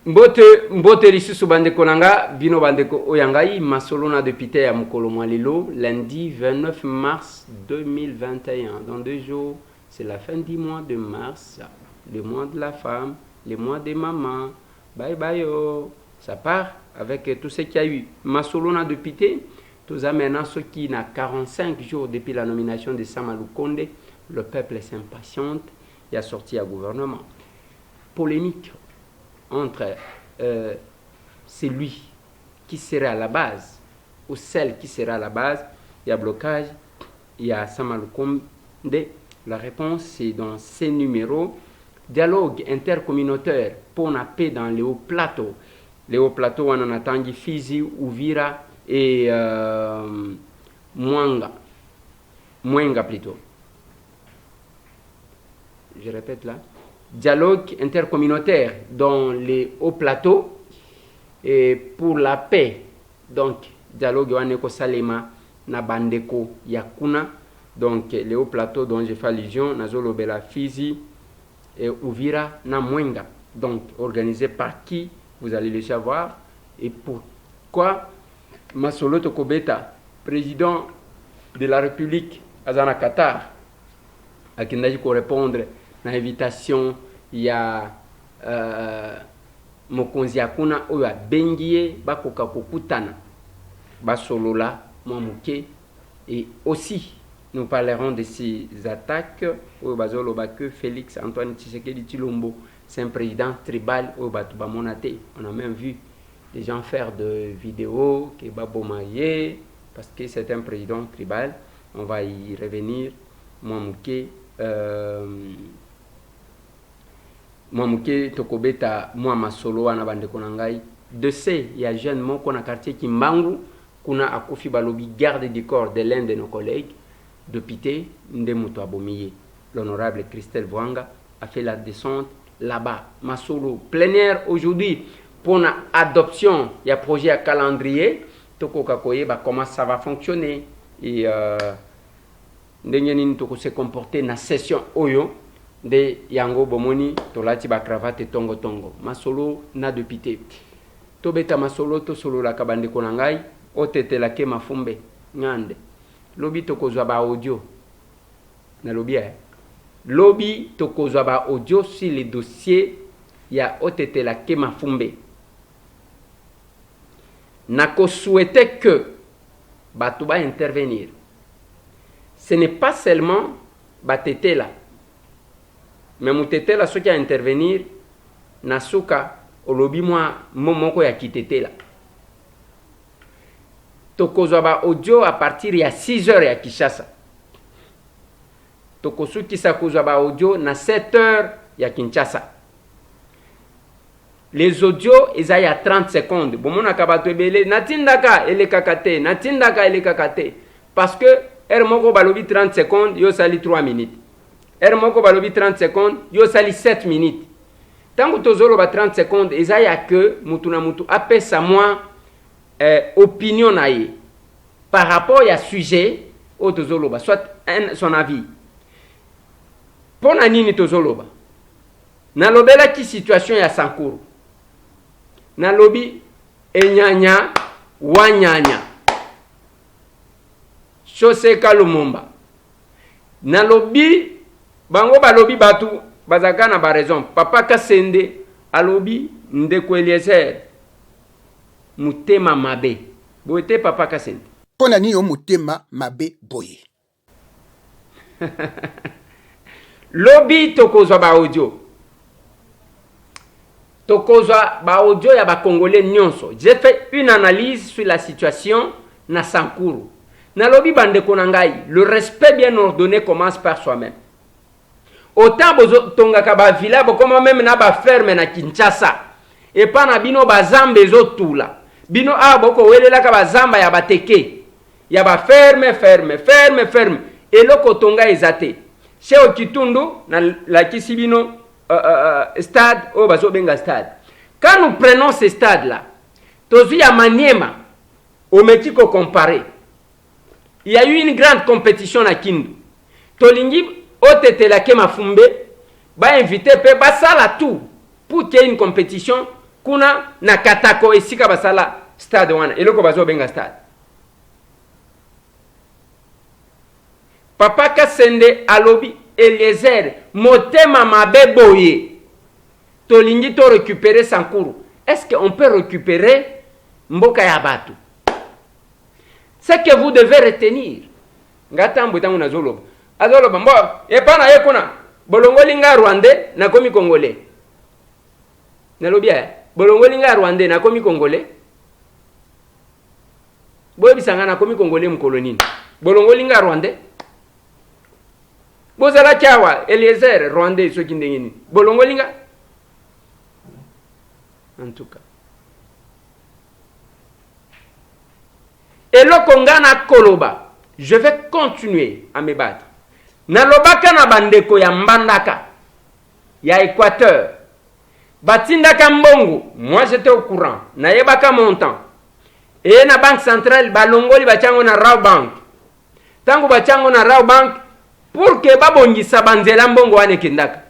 Mbote lisusu bandeko nanga bino bandeko oyangai masolona député ya mukolo mwalelo lundi 29 mars 2021. Dans 2 jours, c'est la fin du mois de mars, le mois de la femme, le mois des mamans. Bye bye oh. Ça part avec tout ce qu'il y a eu. Masolona député, tous amenant ceux qui n'a 45 jours depuis la nomination de Samalou Konde, le peuple s'impatiente, il a sorti un gouvernement. Polémique entre celui qui serait à la base ou celle qui serait à la base, il y a blocage, il y a Samalou Konde. La réponse c'est dans ces numéros. Dialogue intercommunautaire pour la paix dans les hauts plateaux. Les hauts plateaux, on en attend Fizi, Uvira et Mwenga plutôt. Je répète là. Dialogue intercommunautaire dans les hauts plateaux et pour la paix. Donc, dialogue Waneko Salema, Nabandeko Yakuna. Donc, les hauts plateaux dont j'ai fait allusion, Nazolo Bela Fizi et Uvira na Mwenga. Donc, organisé par qui, vous allez le savoir. Et pourquoi Masolo Tokobeta, président de la République Azana Qatar, à qui n'a pas répondre à l'invitation, il y a Mokonzi Akuna Oya Bengie, Bakoka Kokutana, Basolola, Mamouke, et aussi nous parlerons de ces attaques au Bazolo Bake, Félix Antoine Tshisekedi Tshilombo, c'est un président tribal au Batouba Monate. On a même vu des gens faire des vidéos qui Babo marié parce que c'est un président tribal. On va y revenir. Mouamouke Tokobeta Mouama Solo Anabande Konangai. De ces, il y a jeune moko na quartier Kimbangu, kuna Akofi Balobi garde du corps de l'un de nos collègues, député Ndemuto Abomiye. L'honorable Christelle Vouanga a fait la descente là-bas. Masolo, plein air aujourd'hui pour l'adoption. Il y a un projet à calendrier. Toko Kakoye, comment ça va fonctionner. Et Ndengenin Toko se comporter dans la session Oyo de Yango Bomoni, Tolati Bakravate Tongo Tongo. Masolo na député. Tobeta Masolo, to solo la kabande konangai, otete la ke mafumbe, ngande. Lobi Toko Zwaba audio. Na lobi Lobby Tokozaba audio sur les dossiers, il y a OTT la Kema Fumbe. Nako souhaitait que Batouba intervenir. Ce n'est pas seulement Batete là. Mais Moutete là, ceux qui a intervenir, Nasuka, au lobby moi, Momoko ya kitete là. Tokozaba audio à partir il y a 6 heures à Kinshasa. Tokosu Kisakozaba audio na 7 heures ya Kinshasa. Les audios ils y a 30 secondes. Bomona kabato ebele natindaka ele kakate, natindaka ele kakate parce que moko balobi 30 secondes yo sali 3 minutes. Moko balobi 30 secondes yo sali 7 minutes. Tango tozolo ba 30 secondes ils y a que mutu na mutu apesa moi opinion naie par rapport à sujet au tozolo ba soit son avis. Pona nini tozoloba na lobela ki situation ya Sankuru na lobi enyanya wanyanya chose kalumumba na lobi bango balobi batu bazaka na ba raison papa Kasende alobi ndeko Eliezer mutema mabe boete papa Kasende pona ni yo mutema mabe boye. Lobby tokozwa ba audio. Tokozwa ba audio ya ba Congolais nyonso. J'ai fait une analyse sur la situation na Sankuru. Na lobby bande konangai, le respect bien ordonné commence par soi-même. Autant bozo tongaka ba villa bokoma même na ba ferme na Kinshasa. Et pas na bino ba zambe ezotula. Bino a boko welela ka ba zamba ya bateke. Ya ba ferme. Et loko tonga ezate. Chez Okitundu, la Kisibino stade, au Bazobenga stade. Quand nous prenons ces stades-là, Tozu à Maniema, au Mexico comparé, il y a eu une grande compétition à Kindu. Tolingi, Otete la Kema Fumbe, va inviter Peba Sala tout pour qu'il y ait une compétition kuna na katako esika basala stade wana eloko bazobenga stade. Papa Kasende alobi Eliezer motema mabe boye tolingi to récupérer Sankuru. Est-ce qu'on peut récupérer mboka ya batu? C'est que vous devez retenir. Ngata mbutangu na zoloba. Azoloba mbo epana yekuna bolongoli nga Rwandais na komi Congolais. Nalobi bolongoli nga Rwandais na komi Congolais. Boye bisanga na komi Congolais mkolonini. Bolongoli nga Rwandais. Bozala chawa Eliezer Rwandais soki ndengeni. Bolongoli nga. En tout cas. Et le Kongana Koloba, je vais continuer à me battre. Nalobaka na bandeko ya Mbandaka, ya Équateur, Batindaka Mbongo, moi j'étais au courant, na yebaka montant. Et na banque centrale, balongoli bachango na Raw Bank. Tango bachango na Raw Bank, pour que babongisa banzela Mbongo wane kendaka.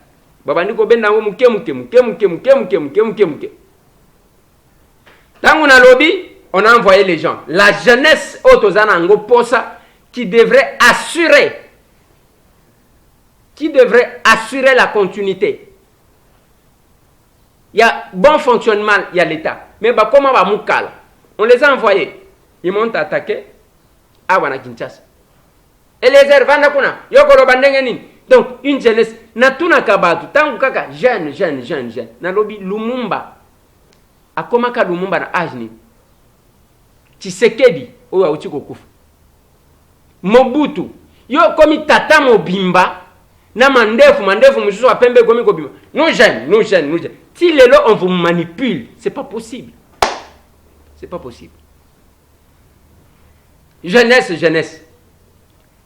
Babandiko benda ngo muke. Tango na lobby, on a envoyé les gens. La jeunesse Otozana Ngoposa qui devrait assurer la continuité. Il y a bon fonctionnement, il y a l'État. Mais bah, comment va Moukala? On les a envoyés. Ils m'ont attaqué à Wana Kinshasa. Et les Ervanda Kuna, Yokoro Bandengenin. Donc, une jeunesse, Natuna Kabatu, Tangu Kaka, jeune. Nalobi Lumumba. Akomaka Lumumba na Ajni. Tshisekedi oyo auti kokufa. Mobutu yo komi tata mobimba na mandefu mususu wa pembe komi kobimba. Nous jeunes. Si lelo on vous manipule, c'est pas possible. Jeunesse.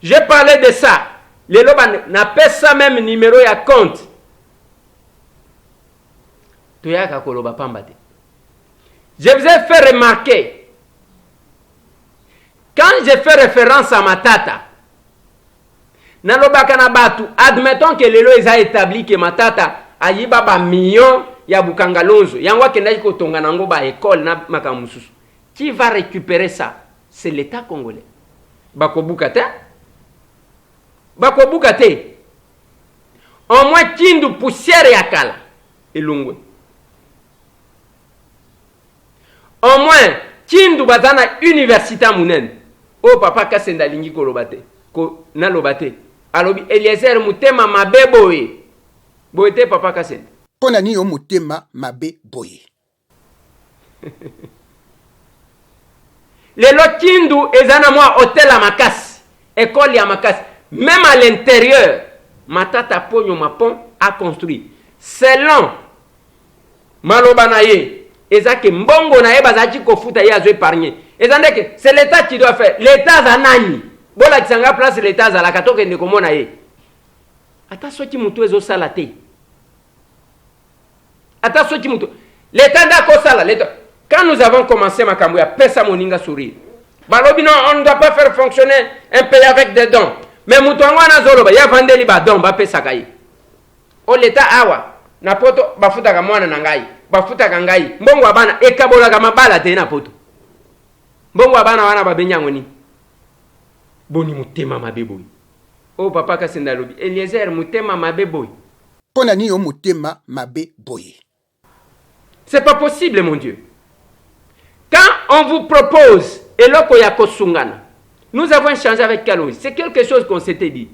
J'ai parlé de ça. Lelo n'a pas ça même numéro ya compte. Toyaka koloba pambate. Je vous ai fait remarquer. Quand j'ai fait référence à Matata, nalobaka na batu, admettons que lelo ils a établi que Matata ayiba ba million ya Bukangalonzo, yangwa kendaki kotonga nango ba école na makamususu. Qui va récupérer ça? C'est l'État congolais. Bakobukate. Au moins kindu poussière ya kala elongwe. Au moins kindu bazana université munene. Oh papa Kasenda lingi kolobate ko na lobate alobi Eliezer mutema mabe boye boyete papa Kasenda pona ni yo mutema mabe boye. Lelo kindu ezana mwa hôtel à Makasi, école ya Makasi, même à l'intérieur Matata Ponyo Mapon a construit selon maloba na ye ezake mbongo na ye bazaki kofuta ye azo épargner. C'est l'État qui doit faire. L'État zanani. Bola kisanga place l'État za la katoke ne komona ye. Ata soki mutu ezo salate. L'État dako sala, l'État. Quand nous avons commencé makambo ya pesa moninga sourire. Balobi non, on ne doit pas faire fonctionner un pays avec des dons. Mais mutu ngwana zoloba ya vandeli ba don ba pesa kai. O l'État awa na poto bafuta ka mwana na ngai. Bafuta ka ngai. Mbongo abana ekabola ka mabala te na poto. Mbongo abana wana babenyango ni boni mutema mabeboy. Oh papa Kasenda lobi Eliezer mutema mabeboy. Pona ni yo mutema mabeboy. C'est pas possible mon Dieu. Quand on vous propose eloko ya kosungana, nous avons échangé avec Kalonji. C'est quelque chose qu'on s'était dit.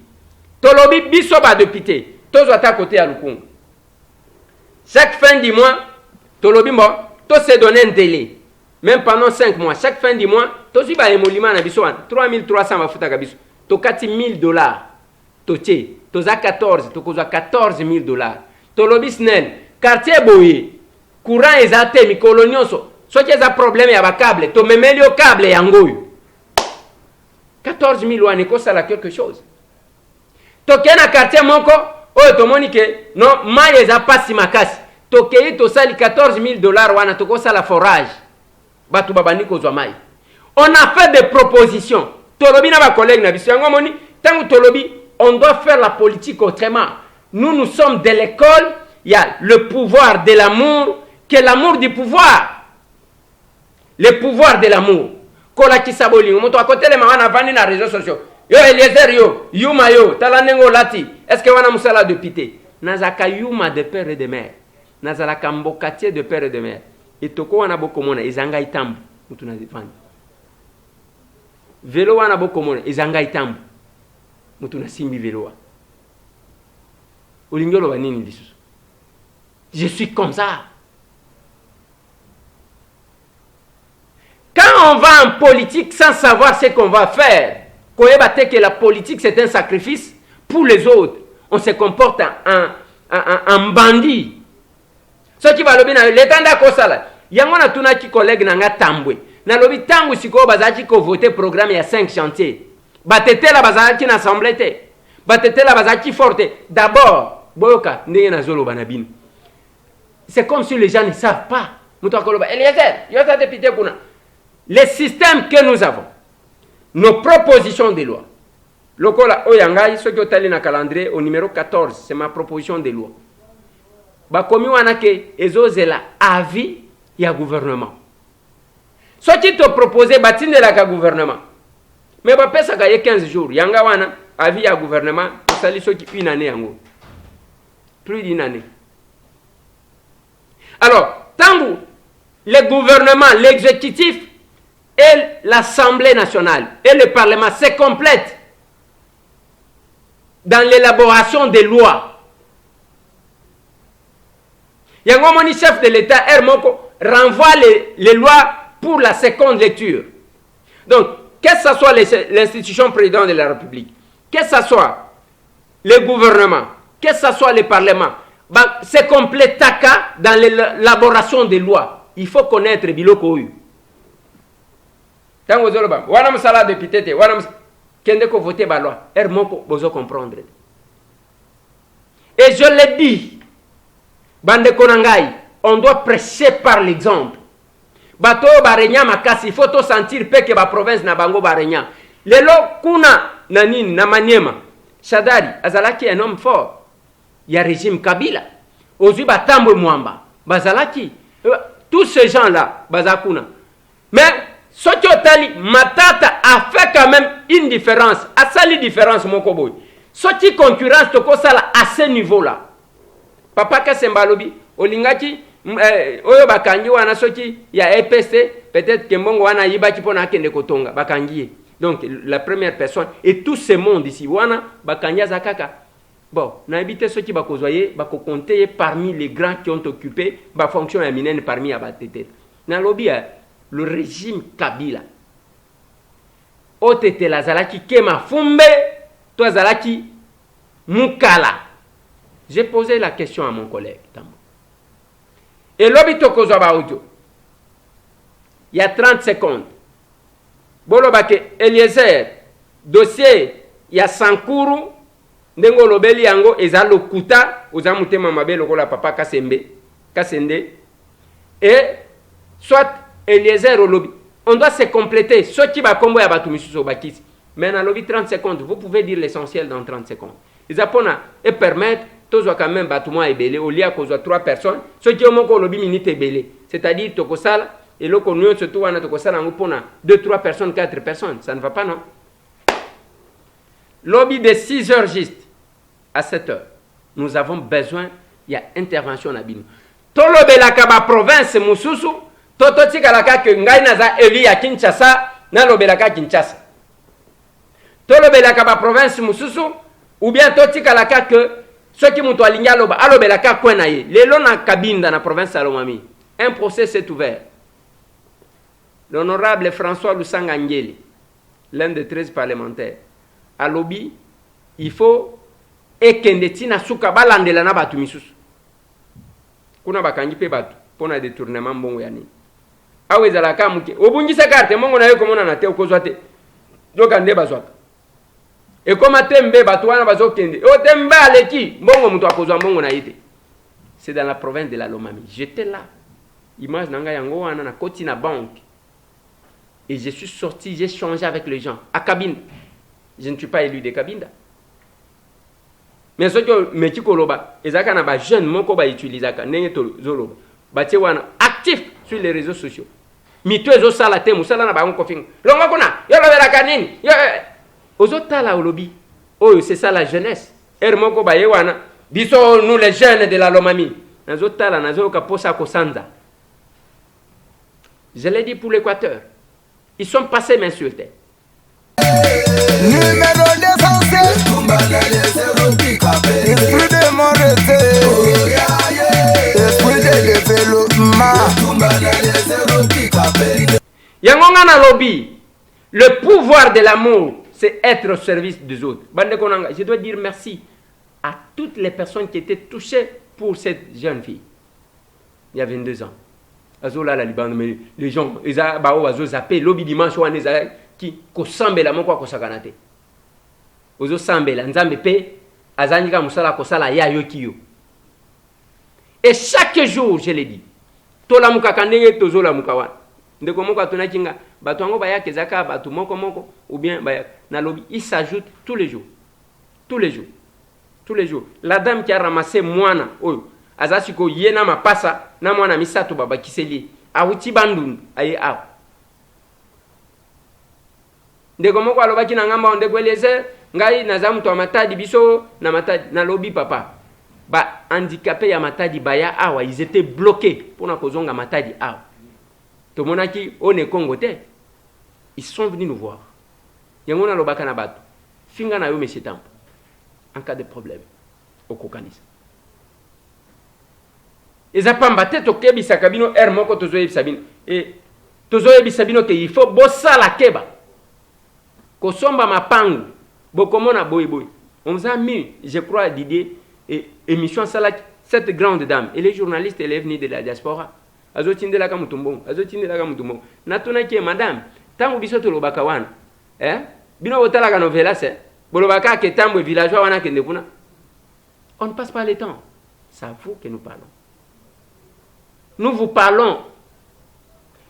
Tolobi biso ba député, tozo ata côté à Lukunga. Chaque fin du mois, tolobi mo, to se donner un délai. Même pendant 5 mois, chaque fin du mois, tozi ba emolima na biso 3300 mafuta kabiso. To kati $1000. Toche, toza 14, to kozwa $14000. Tolobi snel, quartier boye, courant ezate mikolo nyonso. Soki eza problème ya ba câble, to memeli o câble yangoyo. 14000 wana ekosala quelque chose. Toke na quartier moko, oyo tomoni ke non mai eza pasi makasi. Tokei tosali $14000 wana tokosala forage. Batu babandi kozwa mai. On a fait des propositions. Tolobi na ba collègue na biso yango moni, tango tolobi, on doit faire la politique autrement. Nous sommes de l'école, il y a le pouvoir de l'amour que l'amour du pouvoir. Le pouvoir de l'amour. Kola kisaboli, moto à côté les mamans avani na réseaux sociaux. Yo Eliezer yo, Yuma yo, talanengo lati. Est-ce que wana musala de pité? Nazaka Yuma de père et de mère. Nazalaka mbokatier de père et de mère. Et toko wana bokomona izanga itambu. Mutu na zifani. Velo wana bokomona izanga itambu. Mutu na simbi velo wa. Olingolo banini lisusu. Je suis comme ça. Quand on va en politique sans savoir ce qu'on va faire, que la politique c'est un sacrifice pour les autres, on se comporte en bandit. Ce qui va le bien, l'état d'Akosala, il y a un collègue qui tambwe. Na lobi tangu siko bazaki ko voter programme il y a 5 chantiers. Batete la bazaki na assemblée te. Batete la bazaki forte. D'abord, boyoka ndenge na zolo banabine. C'est comme si les gens ne savent pas. Eliezer, yota député kuna. Les systèmes que nous avons, nos propositions de loi. Lokola oyangai soki otali na calendrier au numéro 14, c'est ma proposition de loi. Bakomi wana ke ezozela avis ya gouvernement. Soki to proposer batindela ka gouvernement. Mais ba pesa ka 15 jours, yanga wana avis ya gouvernement, sali soki une année yango. Plus d'une année. Alors, tangu le gouvernement, l'exécutif et l'Assemblée nationale et le Parlement se complètent dans l'élaboration des lois. Yangomoni chef de l'État, Hermoko, renvoie les lois pour la seconde lecture. Donc, que ce soit l'institution présidente de la République, que ce soit le gouvernement, que ce soit le Parlement, se complète dans l'élaboration des lois. Il faut connaître Biloko. Tant que vous avez sala député, kende ko voter ba loi, Hermoko bozo comprendre. Et je l'ai dit, bande konangai, on doit prêcher par l'exemple. Bato barenya makasi, il faut to sentir pe que ba province na bango barenya. Lelo kuna nanini na Maniema, Shadari azalaki un homme fort. Il y a régime Kabila. Ozu batambo mwamba, bazalaki. Tous ces gens-là, bazakuna. Mais Sotiotali Matata a fait quand même une différence. A sali différence mokoboy. Soti concurrence toko sala à ce niveau-là. Papa Kasembalobi, Olingaki, Oyo Bakangi wana soki ya EPC, peut-être que Mbongo wana yibaki pona kende kotonga Bakangi. Donc la première personne et tout ce monde ici wana Bakangi zakaka. Bon, na habité ceux qui bakozoyer bako compter parmi les grands qui ont occupé ba fonction éminente parmi abatete. Na lobby le régime Kabila. Otete la zalaki kema fumbe, toi zalaki mukala. J'ai posé la question à mon collègue Tambo. Et lobby tokozo ba audio. Il y a 30 secondes. Bolo bake Eliezer dossier ya Sankuru ndengo lobeli yango eza lokuta oza mutema mabe lokola papa Kasende et soit Eliezer Olobi. On doit se compléter. Ce qui va combo ya batu misuso bakisi. Mais dans lobby 30 secondes, vous pouvez dire l'essentiel dans 30 secondes. Ils apprennent et permettent tous quand même bâtiment ebelé au lieu à cause de 3 personnes. Ce qui au moins lobby minute ebelé. C'est-à-dire tokosala et le connu surtout on a tokosala on pona 2 3 personnes 4 personnes, ça ne va pas non. Lobby de 6 heures juste à 7 heures. Nous avons besoin il y a intervention na bino. Tolobela kaba province mususu Tototi kalaka ke ngai naza eli ya Kinshasa na lobelaka Kinshasa. Tolobelaka ba province mususu ou bien toti kalaka que ceux qui muto alinga loba alobelaka kwena ye. Lelo na Kabinda na province Salomami. Un procès s'est ouvert. L'honorable François Lusanga Ngeli, l'un des 13 parlementaires, à lobby, il faut ekendetina suka balandela na batu misusu. Kuna bakangi pe batu pona détournement mbongo yani. Awe zalaka muke obungisa carte mongo na yo komona na te okozwa te dokande bazwaka e koma tembe batu wana bazokende o tembe aleki mbongo muto akozwa mbongo na yite. C'est dans la province de la Lomami. J'étais là, image nanga yango wana na koti na banque et je suis sorti, j'ai changé avec les gens à Kabinda. Je ne suis pas élu de Kabinda, mais ce que metti koloba ezaka na ba jeune moko ba utilisaka ndenge to zoloba batie wana actif sur les réseaux sociaux. Mito ezo sala te musala na bango kofinga. Longa kuna yo lobera kanini. Yo ozo tala olobi. Oh, c'est ça la jeunesse. Moko baye wana biso nous les jeunes de la Lomami. Nazo tala nazo ka posa ko sanza. Je l'ai dit pour l'Équateur. Ils sont passés m'insulter. Numéro d'essentiel. Esprit de mon esprit de développement. Yangonga na lobby. Le pouvoir de l'amour, c'est être au service des autres. Je dois dire merci à toutes les personnes qui étaient touchées pour cette jeune fille. Il y a 22 ans. Azola la Liban, mais les gens, ils ont zappé lobby dimanche ou qui kosambe la moko kosakanate. Ozo sambe la nzambe pe azanyika musala kosala ya yokiyo. Et chaque jour, je l'ai dit, tola mukakandenge tozola mukawana. Ndeko moko atona kinga bato ngo baya kezaka bato moko ou bien baya na lobby, il s'ajoute tous les jours. Tous les jours. Tous les jours. La dame qui a ramassé mwana oyo azasiko yena mapasa na mwana misato baba kiseli awuti bandun aye aw. Ndeko moko alobaki na ngamba ndeko eleze ngai naza mtu wa matadi biso na matadi na lobby papa. Ba handicapé ya matadi baya awa, ils étaient bloqués pour na kozonga matadi awa. To monaki on est congoté. Ils sont venus nous voir. Yangona lobaka na bato. Finga na yo monsieur Tampo. En cas de problème au kokanisa. Eza pamba te tokebisa kabino moko tozoyebisa bino. Et tozoyebisa bino ke il faut bosala keba. Kosomba mapangu bokomona boy. On vous a mis, je crois, d'idée et émission sala cette grande dame et les journalistes elle est venue de la diaspora. Azotindela ka mutumbongo, natuna ki madame, tangu biso to lobaka wana. Bino botala ka novela se. Bolobaka ke tambo villageois wana kende kuna. On ne passe pas le temps. C'est à vous que nous parlons. Nous vous parlons.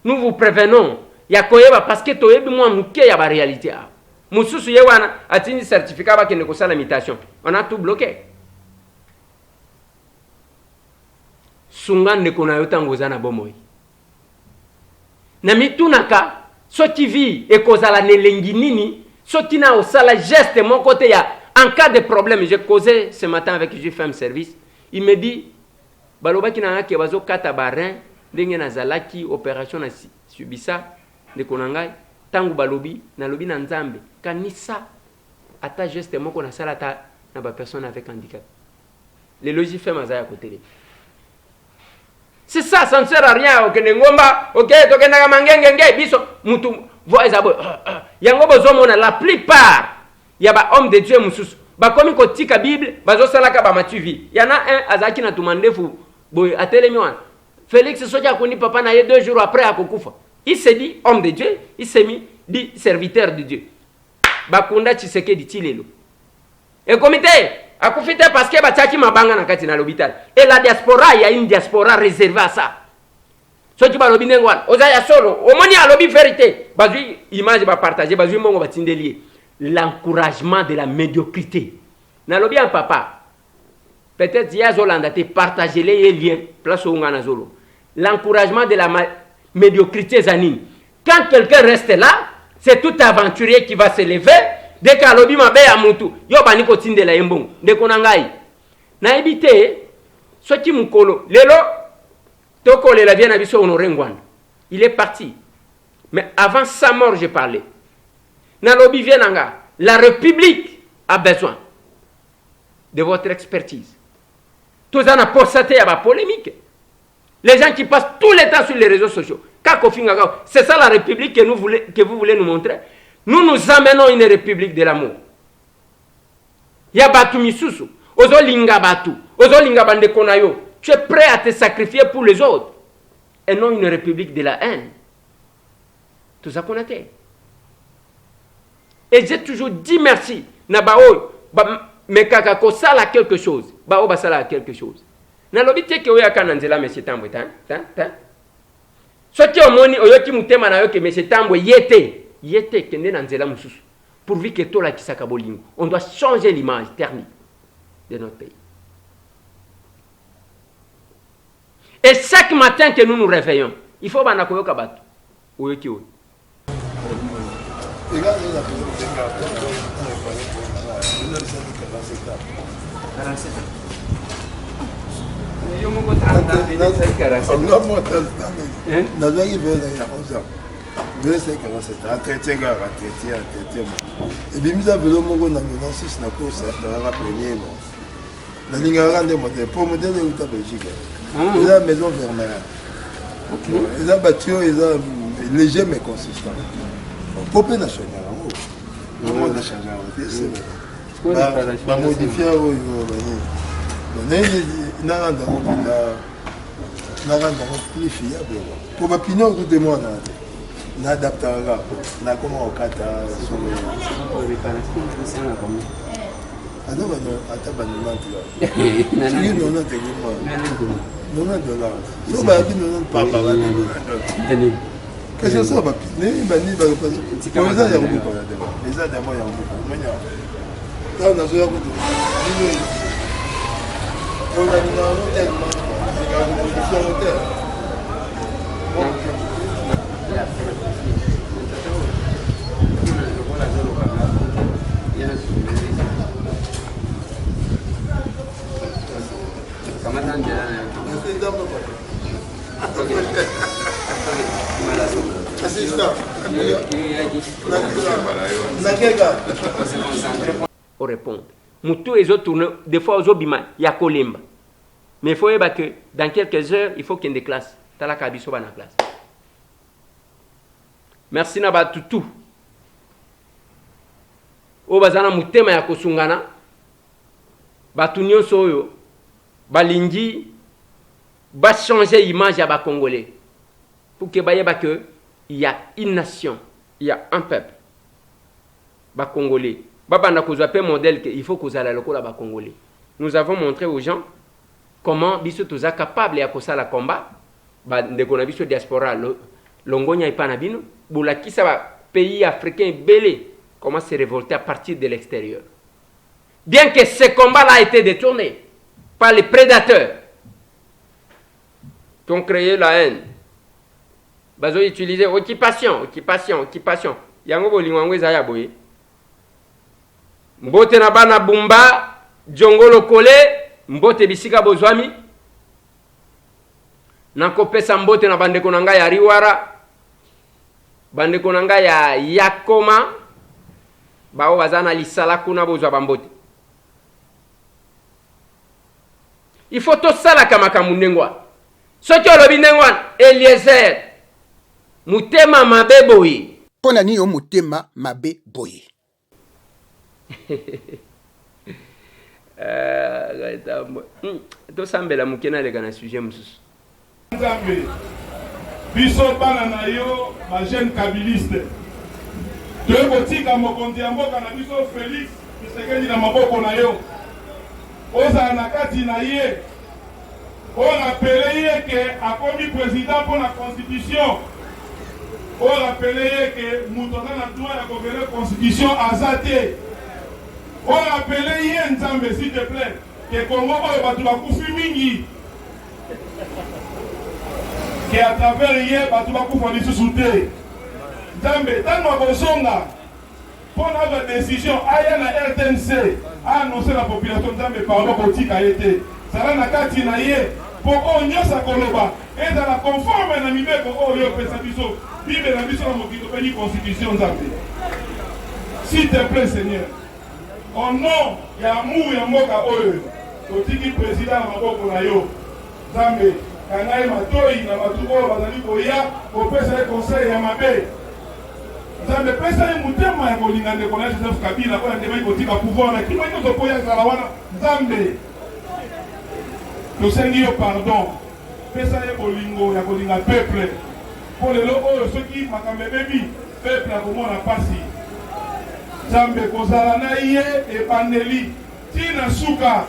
Nous vous prévenons. Yakoyeba parce que toyebi mwa muke ya ba réalité a. Mususu ye wana atindi certificat ba kende ko sala imitation. On a tout bloqué. Sungande kona yotango zana bomoi. Na mitunaka soti vi e kozala nelengi nini soti na osala geste mon côté ya en cas de problème. J'ai causé ce matin avec j'ai fait un service. Il me dit balobaki na ke bazo kata barin ndenge na zalaki opération na subisa de konangai tangu balobi na lobi na nzambe kanisa ata geste moko na sala ta na ba personne avec handicap. Les logis fait mazaya côté. C'est ça, ça ne sert à rien. Ok, ngomba, ok, tokenda mangenge biso mutu voix ezabo. Yango bozomona la plupart ya ba homme de Dieu mususu. Ba komi ko tika Bible, bazo salaka ba matuvi. Yana un azaki na tumandefu boy atelemi wana. Félix soja koni papa na ye 2 jours après akokufa. Il s'est dit homme de Dieu, il s'est mis dit serviteur de Dieu. Bakunda Tshisekedi tilelo. Et comité akufite parce que bataki mabanga na kati na l'hôpital. Et la diaspora, il y a une diaspora réservée à ça. Soki ba lobi ngwan, ozaya solo, omoni a lobi vérité. Bazui image ba partager, bazui mongo batindelier. L'encouragement de la médiocrité. Na lobi en papa. Peut-être ya zolanda te partager les liens place au ngana zolo. L'encouragement de la médiocrité zanine. Quand quelqu'un reste là, c'est tout aventurier qui va se lever. Dès que lobi mabe ya mutu yo bani ko tindela yembongo de konangai na ebite soki mukolo lelo toko le la vie na biso honoré ngwana il est parti mais avant sa mort je parlais na lobi vienanga la république a besoin de votre expertise tous en a posté à la polémique les gens qui passent tout le temps sur les réseaux sociaux c'est ça la république que vous voulez nous montrer. Nous nous amenons une république de l'amour. Ya batu misusu, ozo linga batu, ozo linga bande konayo. Tu es prêt à te sacrifier pour les autres et non une république de la haine. Tout ça qu'on a fait. Et j'ai toujours dit merci. Na bao, mais kaka ko sala quelque chose. Bao ba sala quelque chose. Na lobite ke oya kananzela monsieur Tambwe tan. Soki omoni oyoki mutema na yo ke monsieur Tambwe yete. Yete kende na nzela mususu pourvu que tola kisaka bolingo. On doit changer l'image thermique de notre pays. Et chaque matin que nous nous réveillons, il faut bana koyoka batu. Oyoki oyo. Et bien, nous avons le na na course na premier na linga rande modèle pour modèle de Belgique. Ils ont maison Vermeer. Ils ont bâti, ils ont léger mais consistant. Popé national. Le monde a changé. C'est modifié au plus fiable. Pour ma opinion, écoutez-moi, n'adapte pas. Na comment au kata sur le réparation c'est là comme ah non attends bah non là c'est non non t'es moi non non dollar so bah qui non pas par là qu'est-ce que ça va piner bah ni bah passer pour ça il y a beaucoup là devant les ça d'abord il y a beaucoup mais là on a joué à côté on a mis dans l'hôtel c'est un hôtel On répond. Moutou et autres tournent, des fois aux obima, il y a Kolimba. Mais il faut que dans quelques heures, il faut qu'il y ait des classes. T'as la kabiso dans la classe. Merci na batutu. O bazana mutema ya kosungana. Batu nyonso oyo balingi ba changer image ya ba congolais. Pour que bayeba que il y a une nation, il y a un peuple. Ba congolais. Babanda kozwa pe modèle que il faut kozala lokola ba congolais. Nous avons montré aux gens comment biso toza capable ya kosala combat ba ndeko na biso diaspora longonya ipana bino bulakisa ba pays africains belé comment se révolter à partir de l'extérieur. Bien que ce combat-là a été détourné par les prédateurs qui ont créé la haine. Ils ont utilisé occupation. Yango bolingwango ezaya boye. Mbote na bana bumba, jongolo kole, mbote bisika bozwami. Nakopesa mbote na bandeko nanga ya Riwara, bandeko nanga ya Yakoma, bao bazana lisala kuna bozwa bambote. Il faut tout ça la kamakamu ndengwa. Soki olobi ndengwa Eliezer mutema mabe boye. Pona ni yo mutema mabe boye. To sambela mukena lega na sujet mususu. Nzambe biso bana na yo ma jeune kabiliste. Tokotika mokonzi ya mboka na biso Félix Tshisekedi na maboko na yo. Oza na kati na ye. On appelé ye que akomi président pour la constitution. On appelé ye que mutoza na droit ya gouverner constitution azate. On appelé ye Nzambe s'il te plaît que Congo oyo batu bakufi mingi. Que à travers ye batu bakufa lisusu te. Nzambe tango akozonga pour la décision aya na RTNC a annoncé la population Nzambe pardon kotika yete. Sala na kati na ye pour onyosa koloba et dans la conforme na mibeko oyo pesa biso bible na biso na mokito pe ni constitution Nzambe. S'il te plaît Seigneur, au nom ya mu ya mboka oyo totiki président na maboko na yo Nzambe kanai matoi na batu oyo bazali koya kopesa conseil ya mabe. Nzambe pesa ye mutema ya kolinga ndeko na Joseph Kabila oyo ndemai kotika pouvoir na kima ino topoya zala wana Nzambe tosengi yo pardon pesa ye bolingo ya kolinga peuple po lelo oyo soki makambo ebebi peuple akomona pasi. Nzambe kozala na ye ebandeli tina suka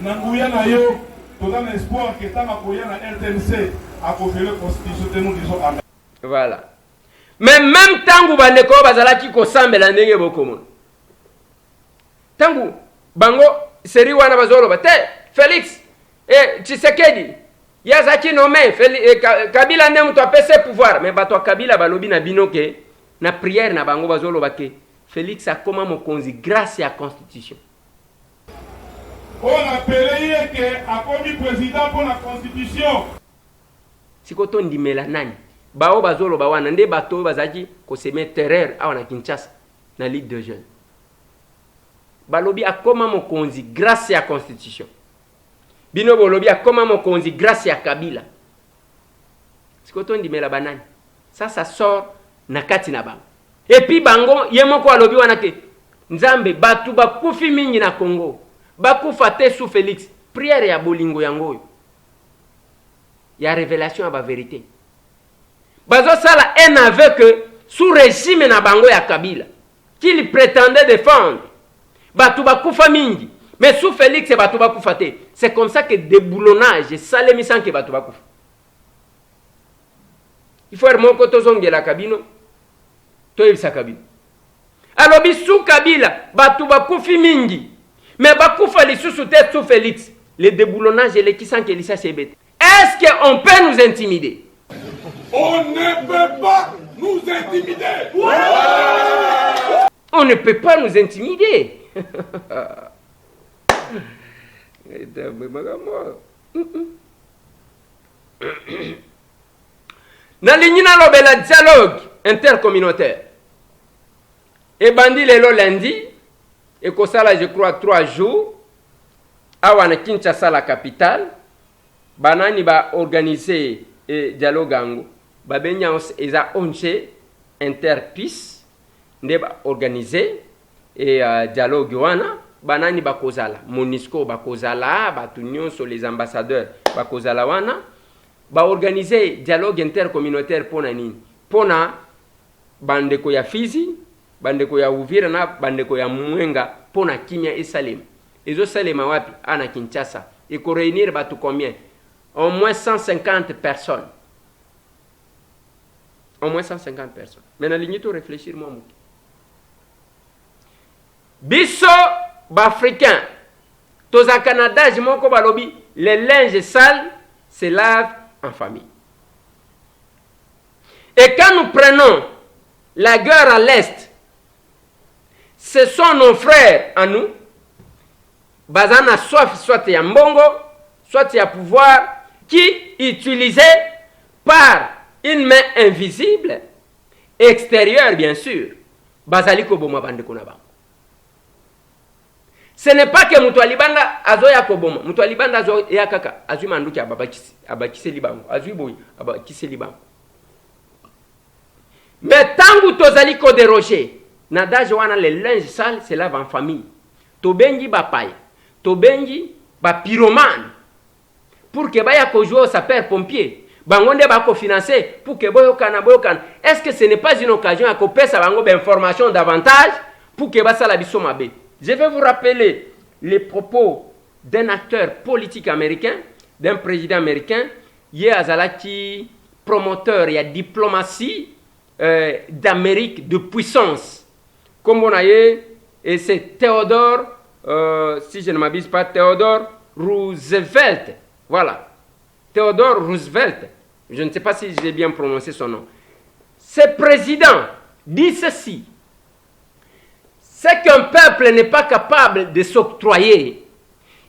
na nguya na yo toza na espoir ke tanga koya na RTNC akofele constitution te nous disons amen. Voilà. Mais même tangu bandeko bazalaki kosambela ndenge bokomo. Tangu bango seri wana bazoloba te Félix Tshisekedi yazaki nommé Kabila nde mutu apese pouvoir, mais bato Kabila balobi na bino ke na prière na bango bazoloba ke Félix akoma mokonzi grâce à constitution. On appelé que akomi président pour la constitution. Sikoto ndimela nani bao bazoloba wana nde bato bazaki ko seme terreur awa na Kinshasa na Ligue de jeunes. Balobi akoma mokonzi grâce à constitution. Bino bolobi akoma mokonzi grâce à Kabila. Sikoto ndimela banani. Ça sort na kati na bango. Et puis bango yemoko alobi wana ke Nzambe batu bakufi mingi na Congo. Bakufa te sous Félix. Prière ya bolingo yango. Ya révélation à la vérité. Bazo sala un aveu que sous régime na bango ya Kabila qu'il prétendait défendre. Batu bakufa mingi. Mais sous Félix et batu bakufa te. C'est comme ça que déboulonnage salemi sans que batu bakufa. Il faut ermo ko tozonge la kabino. To yebisa kabino. Alors bisu Kabila batu bakufi mingi. Mais bakufa lisusu te sous Félix. Le déboulonnage et le qui sans que lisa sebete. Est-ce qu'on peut nous intimider? On ne peut pas nous intimider. On ne peut pas nous intimider. Nalinina lobela dialogue intercommunautaire. Et bandi lelo lundi. Et que ça là je crois 3 jours. Awana Kinshasa la capitale. Banani ba organiser dialogue ango. Ba benya eza onche interpis. Nde ba organiser dialogue wana. Banani ba kozala. Monisco ba kozala. Batunion sur les ambassadeurs ba kozala wana. Ba organiser dialogue intercommunautaire pona nini? Pona bandeko ya Fizi, bandeko ya Uvira na bandeko ya Mwenga pona kimia esalem. Ezo salema wapi? Ana Kinshasa. Et qu'on réunir batou combien? Au moins 150 personnes. Au moins 150 personnes. Maintenant, il faut réfléchir, moi. Bisso, Bafricain. Tous en Canada, je m'en balobi. Les linges sales se lavent en famille. Et quand nous prenons la guerre à l'Est, ce sont nos frères à nous. Bazana soit y a mbongo, soit y a pouvoir, qui utilisé par une main invisible, extérieure bien sûr, bazali koboma bande konaba. Ce n'est pas que Mutualibanda azoya koboma, Mutualibanda azoya kaka, azui manduki abakise libango, azui boy abakise libango. Mais tangu tozali ko déroger, nadaje wana les linges sales se lavent en famille. Tobengi bapaya, tobengi ba pyromane. Pour que baya ko jouer au sapeur-pompier, bangonde ba ko financer pour que boyokana. Est-ce que ce n'est pas une occasion à couper sa bango d'information davantage pour que ba sala biso mabe? Je vais vous rappeler les propos d'un acteur politique américain, d'un président américain, Ye Azalaki, promoteur et diplomatie d'Amérique de puissance. Comme on a eu, et c'est Theodore, si je ne m'abuse pas, Theodore Roosevelt. Voilà. Theodore Roosevelt. Je ne sais pas si j'ai bien prononcé son nom. Ce président dit ceci. C'est qu'un peuple n'est pas capable de s'octroyer,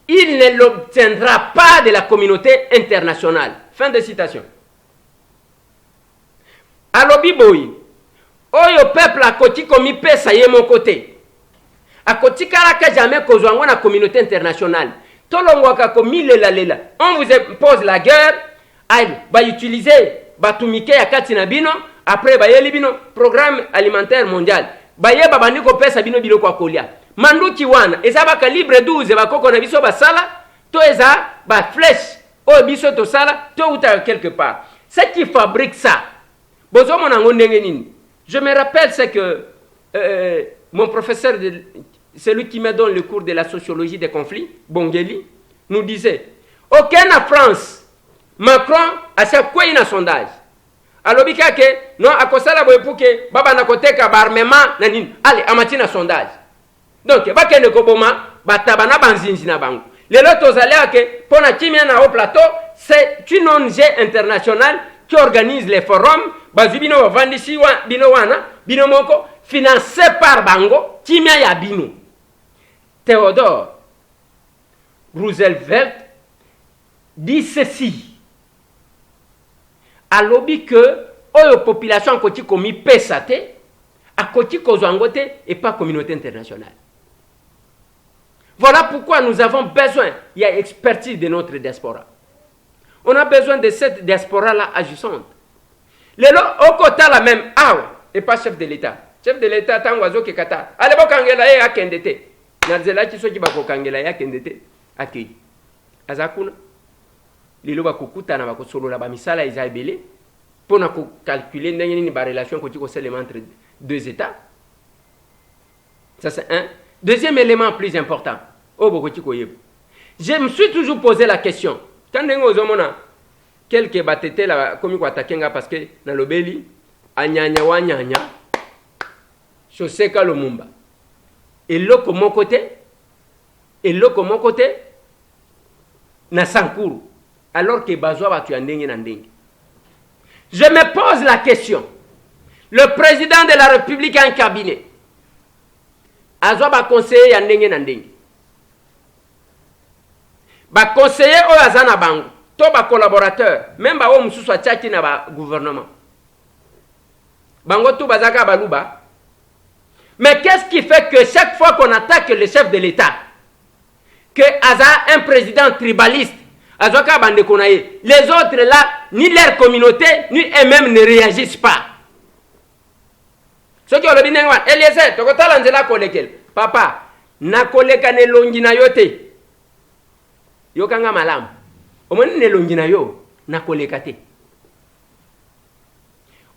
il ne l'obtiendra pas de la communauté internationale. Fin de citation. Alobi boy, oyo peuple a koti komi pesa ye mon côté. A koti karaka jamais kozwango na communauté internationale. Tolongwaka komi lela. On vous impose la guerre, ba utiliser batumike ya kati na bino, après ba yeli bino programme alimentaire mondial. Baye babandi ko pesa bino biloko akolia. Manduki wana eza ba calibre 12 ba koko na biso basala, to eza ba flèche o biso to sala, to uta quelque part. C'est qui fabrique ça. Bozo monango ndenge nini. Je me rappelle c'est que mon professeur celui qui me donne le cours de la sociologie des conflits, Bongeli, nous disait aucun en France Macron a chaque quoi un sondage. Alobika ke non akosala boye pour que baba na koteka ba armement na nini allez amati na sondage. Donc ba kende ko boma bataba na banzinzi na bango. Lelo tozali ake pona kimia na au plateau c'est une ONG internationale qui organise les forums, bazubino vandisi bino wana, bino moko, financé par Bango, Timia ya bino. Theodore Roosevelt dit ceci. A lobby que, la population a commis pesate, a koti kozwangote et pas communauté internationale. Voilà pourquoi nous avons besoin, il y a expertise de notre diaspora. On a besoin de cette diaspora-là agissante. Les lots, au côté la même, et pas chef de l'État. Chef de l'État, tant oiseau que Qatar. Allez, bon, kangela ya kendete. Nazela qui soit qui bako kangela ya kendete. Aki. Azakuna. Les lots bako kuta na bako solo la ba misala isaibele. Pour na calculer n'ayeni ba relation côté ko seulement entre deux États. Ça c'est un. Deuxième élément plus important. Je me suis toujours posé la question. Quand on a quelques battetés là, comme quoi takenga parce que dans le beli, anyanya wanyanya, chaussé ka lumumba. Et l'autre mon côté, na Sankuru, alors que Bazwa va tuer ndenge na ndenge. Je me pose la question. Le président de la République a un cabinet. Azwa ba conseiller ya ndenge na ndenge. Ba conseiller o azana bango, to ba collaborateur, même ba o mususu achaki na ba gouvernement. Bango tout bazaka baluba. Mais qu'est-ce qui fait que chaque fois qu'on attaque le chef de l'État, que Aza un président tribaliste, Azwa ka bande konaye, les autres là, ni leur communauté, ni eux-mêmes ne réagissent pas. Ce qui est le binengwan, Eliezer, tu as dit que papa, na koleka ne longi na yote. Yo kanga malam. Omoni ne longi na yo, na koleka te.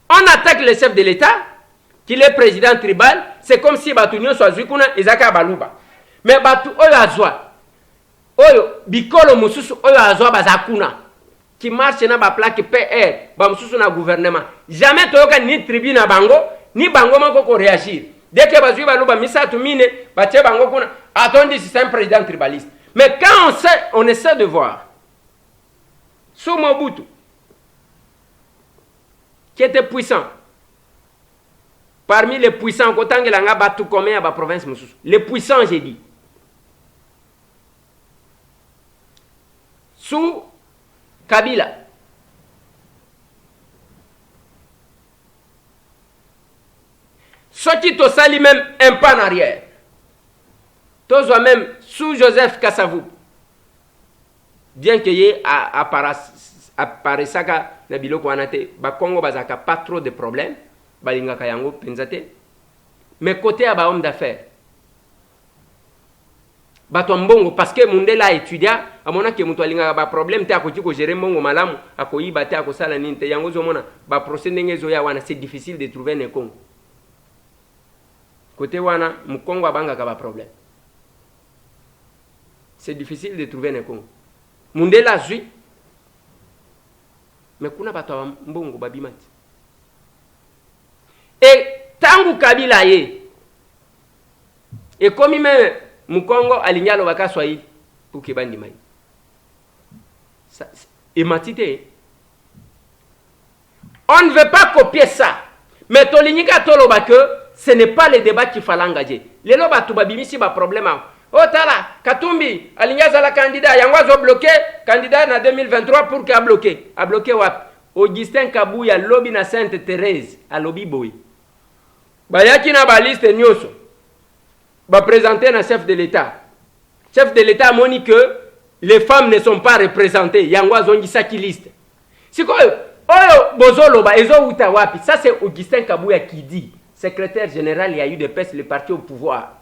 On attaque le chef de l'État, qui est président tribal, c'est comme si Batunyo soit Zukuna Ezaka Baluba. Mais Batu Oyo Azwa, Oyo Bikolo Mususu Oyo Azwa Bazakuna, qui marche na ba plaque PR, ba Mususu na gouvernement. Jamais toyoka ni tribune na bango, ni bango mako réagir. Dès que bazui baluba misa tumine, bache bango kuna, attendez c'est un président tribaliste. Mais quand on essaie de voir, sous Mobutu, qui était puissant, parmi les puissants, autant que l'anga batu commun à la province Moussous, les puissants j'ai dit, sous Kabila, Soki to sali même un pas en arrière. Tozo même sous Joseph Kassavou. Bien que y apparaissaka na biloko anate, ba Congo bazaka pas trop de problèmes, balinga kayango penzate. Mais côté à ba homme d'affaires. Bato mbongo parce que mundela étudia amona ke mutu alinga ba problème te akoti ko gérer mbongo malamu akoyiba te akosala ninte yango zomona ba procès ndenge ya wana c'est difficile de trouver un Congo. Côté wana, Mukongo abanga kaba problème. C'est difficile de trouver un Congo. Mundela zui. Mais kuna bato mbongo babimati. Et tangu Kabila ye. Et comme il me Mukongo alignalo baka swahili pour que bandi mai. Et matite. On ne veut pas copier ça. Mais tolinika toloba que ce n'est pas le débat qu'il fallait engager. Les loba tubabimisi ba problème. Oh tala, Katumbi, alinyaza la candidat, yangwazo bloqué, candidat na 2023 pour qu'il a bloqué. A bloqué wap. Augustin Kabouya lobby na Sainte Thérèse, a lobby boy. Ba yaki na ba liste nyoso. Ba présenter na chef de l'État. Chef de l'État moni que les femmes ne sont pas représentées. Yangwazo ngisaki liste. Si quoi, oyo bozolo ba ezo uta wapi. Ça c'est Augustin Kabouya qui dit. Secrétaire général, il y a eu des pestes, le parti au pouvoir.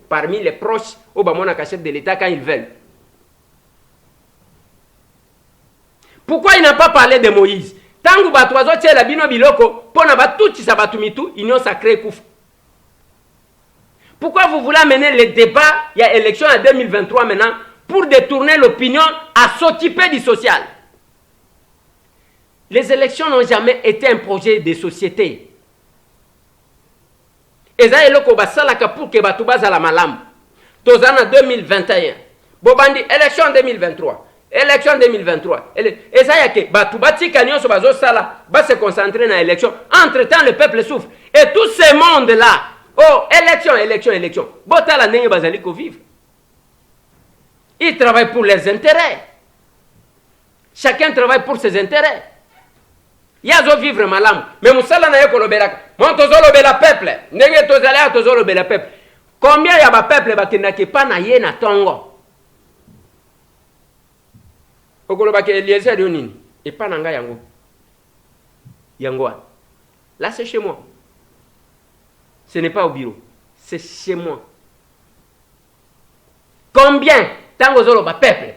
Parmi les proches, au Bamona chef de l'État quand ils veulent. Pourquoi il n'a pas parlé de Moïse? Tangu batwazo tche la bino biloko, pona batuchi sa batumitu, union sacrée kouf. Pourquoi vous voulez amener le débat, il y a élection en 2023 maintenant, pour détourner l'opinion à s'occuper du social? Les élections n'ont jamais été un projet de société. Et ça est le kobasalaka pour que batubaza la malam. Tozana 2021. Bobandi élection en 2023. élection 2023 et ça y a que batu batika nyonso bazo sala ba se concentrer na élection. Entre temps le peuple souffre et tout ce monde là, oh élection botala ndenge bazali ko vivre. Ils travaillent pour leurs intérêts. Chacun travaille pour ses intérêts. Yazo vivre malamu. Mais musala na yeko lobelaka. Mon tozolo bela peuple. Ndenge tozala tozolo bela peuple. Combien ya ba peuple bakendaki pa na ye na tongo. Okoloba ke Eliezer yo nini? Et pas nanga yango. Yango. Là c'est chez moi. Ce n'est pas au bureau. C'est chez moi. Combien tango zolo ba peuple.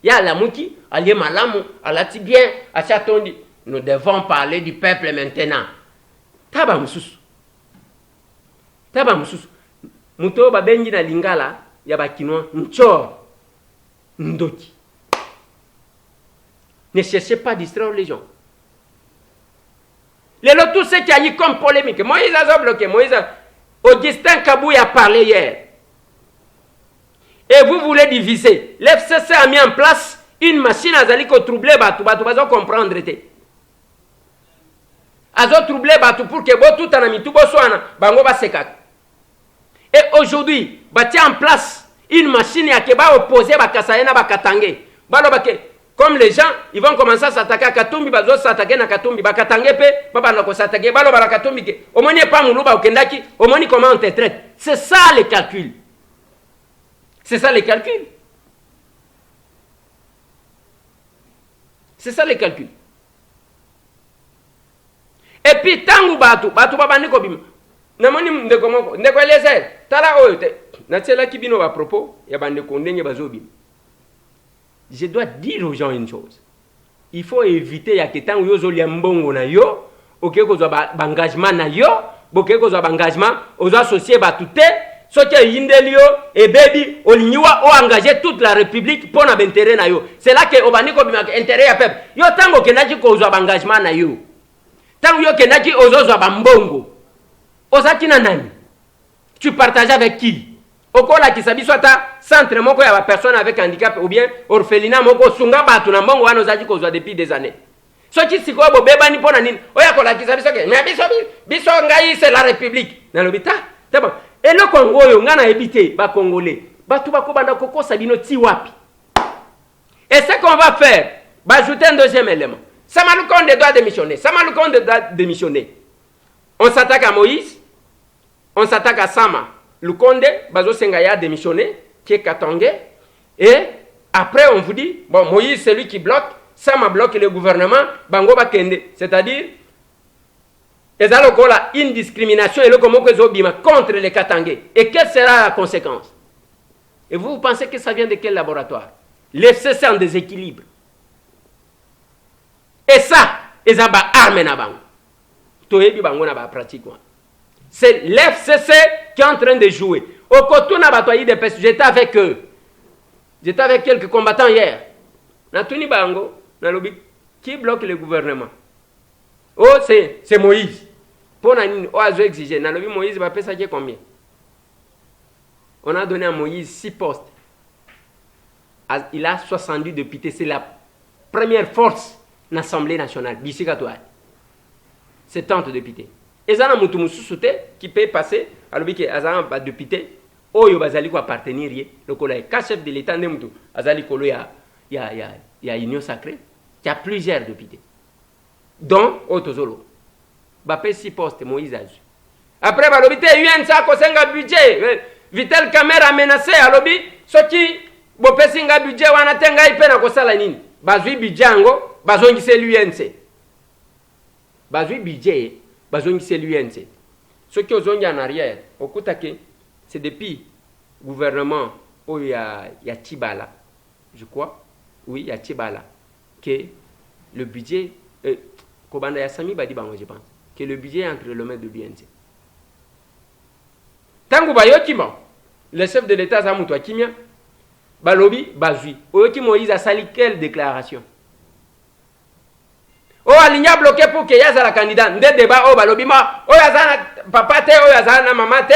Ya la muki, alié malamu, alati bien, achatondi. Nous devons parler du peuple maintenant. Taba mususu. Muto ba bengi na lingala ya ba kinwa nchor ndoki. Ne cherchez pas à distraire les gens. Tout ce qui a eu comme polémique. Moïse a bloqué. Augustin Kabouy a parlé hier. Et vous voulez diviser. L'FCC a mis en place une machine à zali ko troubler batu bazo comprendre te. Azo troubler batu pour que bo tout anami tout bo soana bango ba sekak. Et aujourd'hui, bâti en place une machine à qui va opposer Bakasaena Bakatangue. Comme les gens, ils vont commencer à s'attaquer à Katumbi, ils vont s'attaquer à Katumbi, Bakatangue, ils vont s'attaquer à Katumbi. Au moins, il n'y a pas Moulouba ou Kendaki, au moins, comment on te traite. C'est ça les calculs. C'est ça les calculs. C'est ça les calculs. Et puis, tangu batu babandi ko bim. Namoni ndeko moko, ndeko Eliezer, tala oyo te. Na tsela ki bino ba propos ya bandeko ndenge bazobi. Je dois dire aux gens une chose. Il faut éviter ya ketangu yo zolia mbongo na yo, oke ko zo ba engagement na yo, boke ko zo ba engagement, ozo associer batu te, soki yindelio et baby olinyiwa o engager toute la république pour na intérêt na yo. C'est là que obandi ko bima intérêt ya peuple. Yo tango kenaji ko zo ba engagement na yo. Tango yo kenaji ozo zo ba mbongo. Ozaki na nani? Tu partages avec qui? Okola kisabi soit ta centre moko ya personne avec handicap ou bien orphelinat moko sunga batu na mbongo wana ozaki kozwa depuis des années. Soki siko bo beba ni pona nini? Oya kola kisabi soke. Mais biso ngai c'est la république. Na lobita. C'est bon. Et le Congo yo ngana ebité ba congolais. Batu bako banda koko sabino ti wapi. Et ce qu'on va faire, va ajouter un deuxième élément. Samalukonde doit démissionner. On s'attaque à Moïse. On s'attaque à Sama. Lukonde, Bazo Sengaya a démissionné, qui est Katangé. Et après, on vous dit, bon, Moïse, c'est lui qui bloque, Sama bloque le gouvernement, Bango Bakende. C'est-à-dire, il y a une discrimination contre les Katangé. Et quelle sera la conséquence? Et vous pensez que ça vient de quel laboratoire? L'FCC en déséquilibre. Et ça, ils ont armé na bango. Toyebi bango na ba pratiquement. C'est l'FCC qui est en train de jouer. Au côté de PES, j'étais avec eux. J'étais avec quelques combattants hier. Natuni bango, nalobi, qui bloque le gouvernement? Oh, c'est Moïse. Pour nani, oh, azo exiger. Nalobi Moïse va payer ça combien? On a donné à Moïse 6 postes. Il a 70 députés. C'est la première force de l'Assemblée nationale. C'est 30 députés. Et ça, qui peut passer à l'objet que député, Oyo bazali ko appartenir le collègue. Quand chef de l'État Nemutu, azali kolo il y a union sacrée. Il y a plusieurs députés. Donc, Otozolo. Bapé 6 postes, Moïse Azu. Après, balobité, UN ça kosenga budget. Vitel Caméra menacé à lobby. Soki, bopesinga budget wana tenga ipe na kosala nini. Bazui budget ango, bazongi c'est l'UNC. Bazui budget, bazongi c'est l'UNC. Ce qui est en arrière, c'est depuis le gouvernement où il y a Tibala, je crois, oui, il y a Tibala, que le budget, je pense, que le budget est entre les mains de l'UNC. Tant que le chef de l'État, Zamoutou Kimia, Balobi, Bazui, Oyoki Moïse a sali quelle déclaration? Oh, Aligna bloqué pour que Yazala candidat. Ndé débat, oh, Balobima, oh, Yazana papa te, oh, Yazana maman te,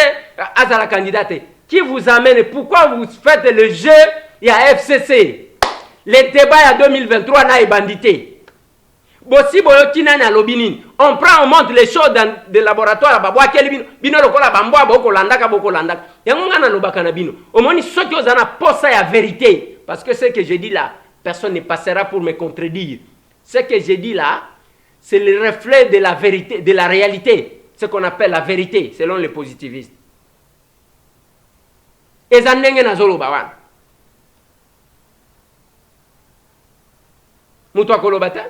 Yazala candidate. Qui vous amène? Pourquoi vous faites le jeu? Il y a FCC. Les débats en 2023 n'a bandité. Bossi boyo kinana lobinin. On prend, on montre les choses dans des laboratoires. Babwa keli bino lokola bambwa boko landaka boko landaka. Yangonga na lobaka na bino. Omoni soki ozana posa ya vérité. Parce que ce que je dis là, personne ne passera pour me contredire. Ce que je dis là, c'est le reflet de la vérité, de la réalité. Ce qu'on appelle la vérité, selon les positivistes. Ezandenge na zolo bawan. Mutu akolobata?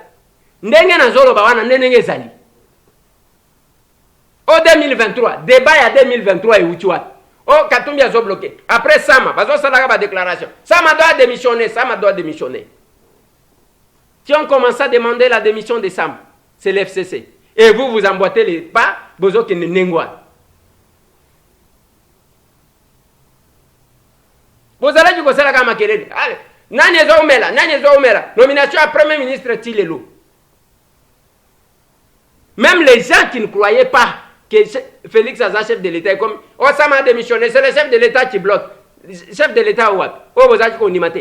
Ndenge na zolo bawana ndenge zali. Au 2023, débat ya 2023 et Uchiwat. Oh, Katumbi a bloqué. Après Sama, bazo salaka ba déclaration. Sama doit démissionner, Sama doit démissionner. Si on commence à demander la démission de Sam, c'est l'FCC. Et vous, vous emboîtez les pas, bozo qui ne n'engwa. Vous allez du conseil à Makelele. Allez, Nani Zoumela. Nomination à Premier ministre Tilelo. Même les gens qui ne croyaient pas que Félix Aza, chef de l'État, est comme oh, ça m'a démissionné, c'est le chef de l'État qui bloque. Le chef de l'État, oh, vous avez qu'on y mate.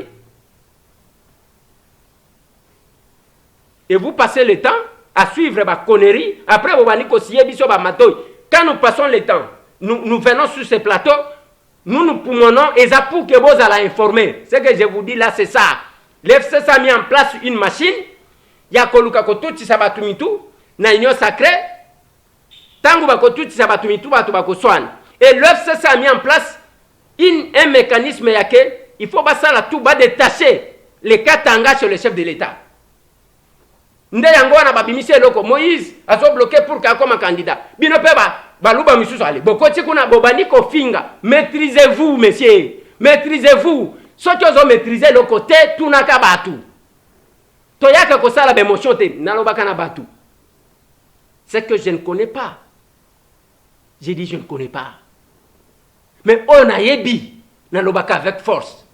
Et vous passez le temps à suivre ma connerie. Après, vous allez aussi biso ba matoy. Quand nous passons le temps, nous venons sur ce plateau, nous poumonnons et ça pour que vous allez informer. Ce que je vous dis là, c'est ça. L'FCC a mis en place une machine. Il y a Koluka Kotuti Sabatumitu. Na union sacrée, tangu bako tout sabatumitu batu bako swan. Et l'FCC a mis en place un mécanisme yake, il faut basa la tout bas détacher les katanga sur le chef de l'État. Nde yango na babimise loko Moïse a so bloqué pour ka comme candidat. Bino pe baluba misusu ale. Bokoti kuna bobani ko finga. Maîtrisez-vous messieurs. Maîtrisez-vous. Soki ozo maîtriser le côté tunaka batu. Toyaka ko sala bemotion te nalobaka na batu. C'est que je ne connais pas. J'ai dit je ne connais pas. Mais on a yebi na lobaka avec force.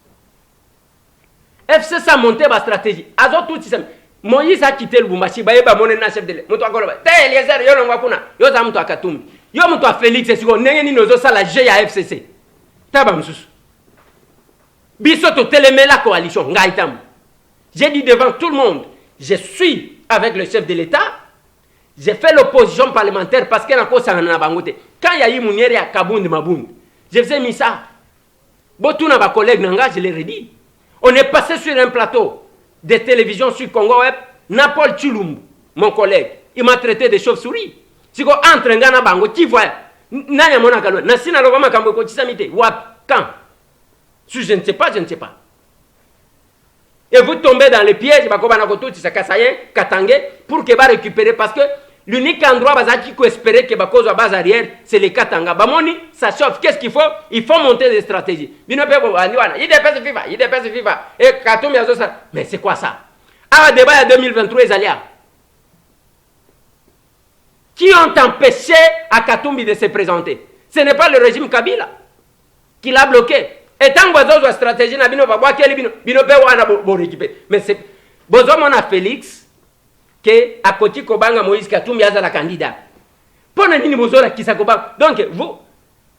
FCC a monté ma stratégie. Azo tout ça. Moïse a quitté le Bumbashi. Baeba monena chef de l'État. Muto akoloba. Te Eliezer yo longwa kuna. Yo za muto akatumbi. Yo muto a Félix esiko ndenge ni nozo sala G ya FCC. Taba msusu. Biso to teleme la coalition ngaitam. J'ai dit devant tout le monde, je suis avec le chef de l'État. J'ai fait l'opposition parlementaire parce qu'il y a encore ça na bangote. Quand il y a eu Mounieri à Kabound Mabound, je faisais mis ça. Beaucoup de mes collègues nanga, je l'ai dit. On est passé sur un plateau de télévision sur Congo Web. Napol Chulumbu, mon collègue, il m'a traité de chauve-souris. Si on entre ngana bango, qui voit nanya mona kalo, nasina lobama kambo ko tisamite. Wap quand? Si je ne sais pas, je ne sais pas. Et vous tombez dans les pièges, pour que va récupérer. Parce que l'unique endroit qui peut espérer que cause à base arrière, c'est les Katanga. Bamoni, ça chauffe. Qu'est-ce qu'il faut? Il faut monter des stratégies. Il dépasse FIFA. Et Katoum, mais c'est quoi ça? Ah, débat en 2023, les alliés. Qui ont empêché à Katumbi de se présenter? Ce n'est pas le régime Kabila qui l'a bloqué. Et tant que vous avez stratégie, mais c'est Bozomona Félix que à côté Kobanga Moïse Katumbi a la candidat. Donc vous,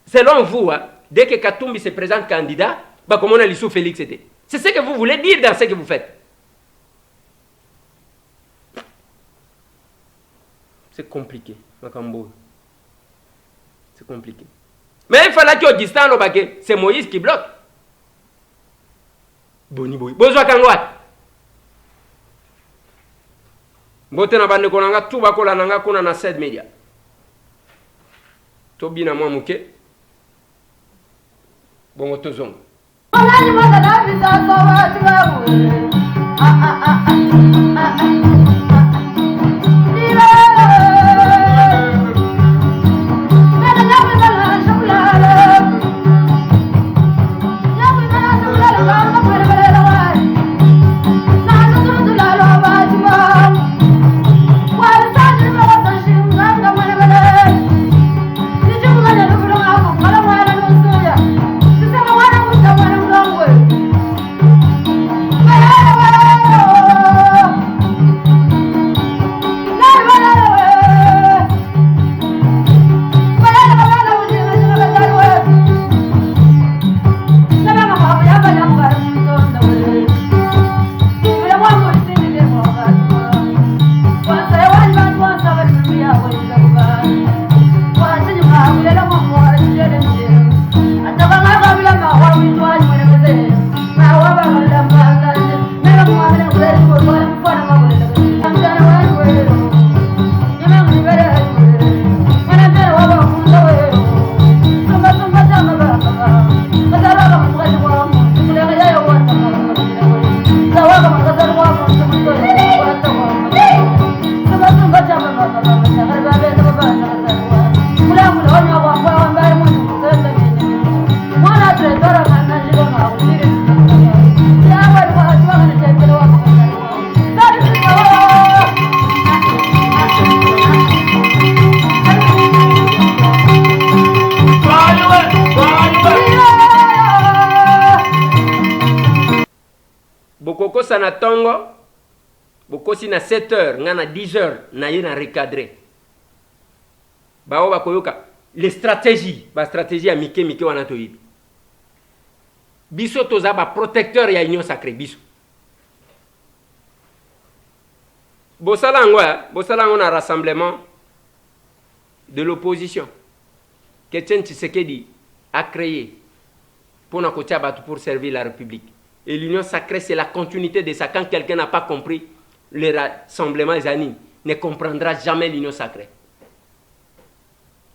selon vous, dès que Katumbi se présente candidat, comment on a l'issue Félix était. C'est ce que vous voulez dire dans ce que vous faites. C'est compliqué, Makambo. C'est compliqué. Mais il fallait que Augustin Lobake, c'est Moïse qui bloque. Boni boy. Bozwa kangwat. Bote na bande konanga tuba kola nanga kuna na Sed Media. Tobina mwa muke. Bongo tozongo. Bokoko sana tongo, bokosi na 7 heures, ngana 10 heures, na ye na recadré. Bao bakoyoka, les stratégies, ba stratégie ya mike wana toyibi. Biso toza ba protecteur ya union sacrée biso. Bosalango na rassemblement de l'opposition. Etienne Tshisekedi a créé pour servir la République. Et l'union sacrée, c'est la continuité de ça. Quand quelqu'un n'a pas compris le rassemblement des animes, ne comprendra jamais l'union sacrée.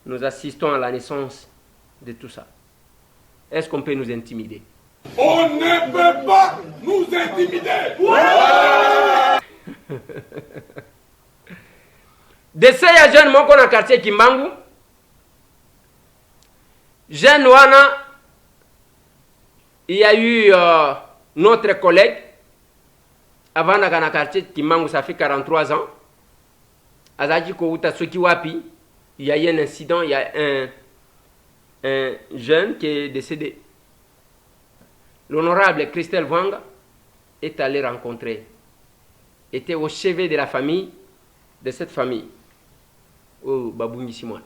Nous assistons à la naissance de tout ça. Est-ce qu'on peut nous intimider? On ne peut pas nous intimider. Décès ya jeune moko na quartier Kimbangu. Jeune wana, il y a eu notre collègue avant dans le quartier Kimbangu, ça fait 43 ans. Azaki Kouta Soki Wapi, il y a eu un incident, il y a un jeune qui est décédé. L'honorable Christelle Wanga est allé rencontrer, était au chevet de la famille, de cette famille, au Babouni Simon.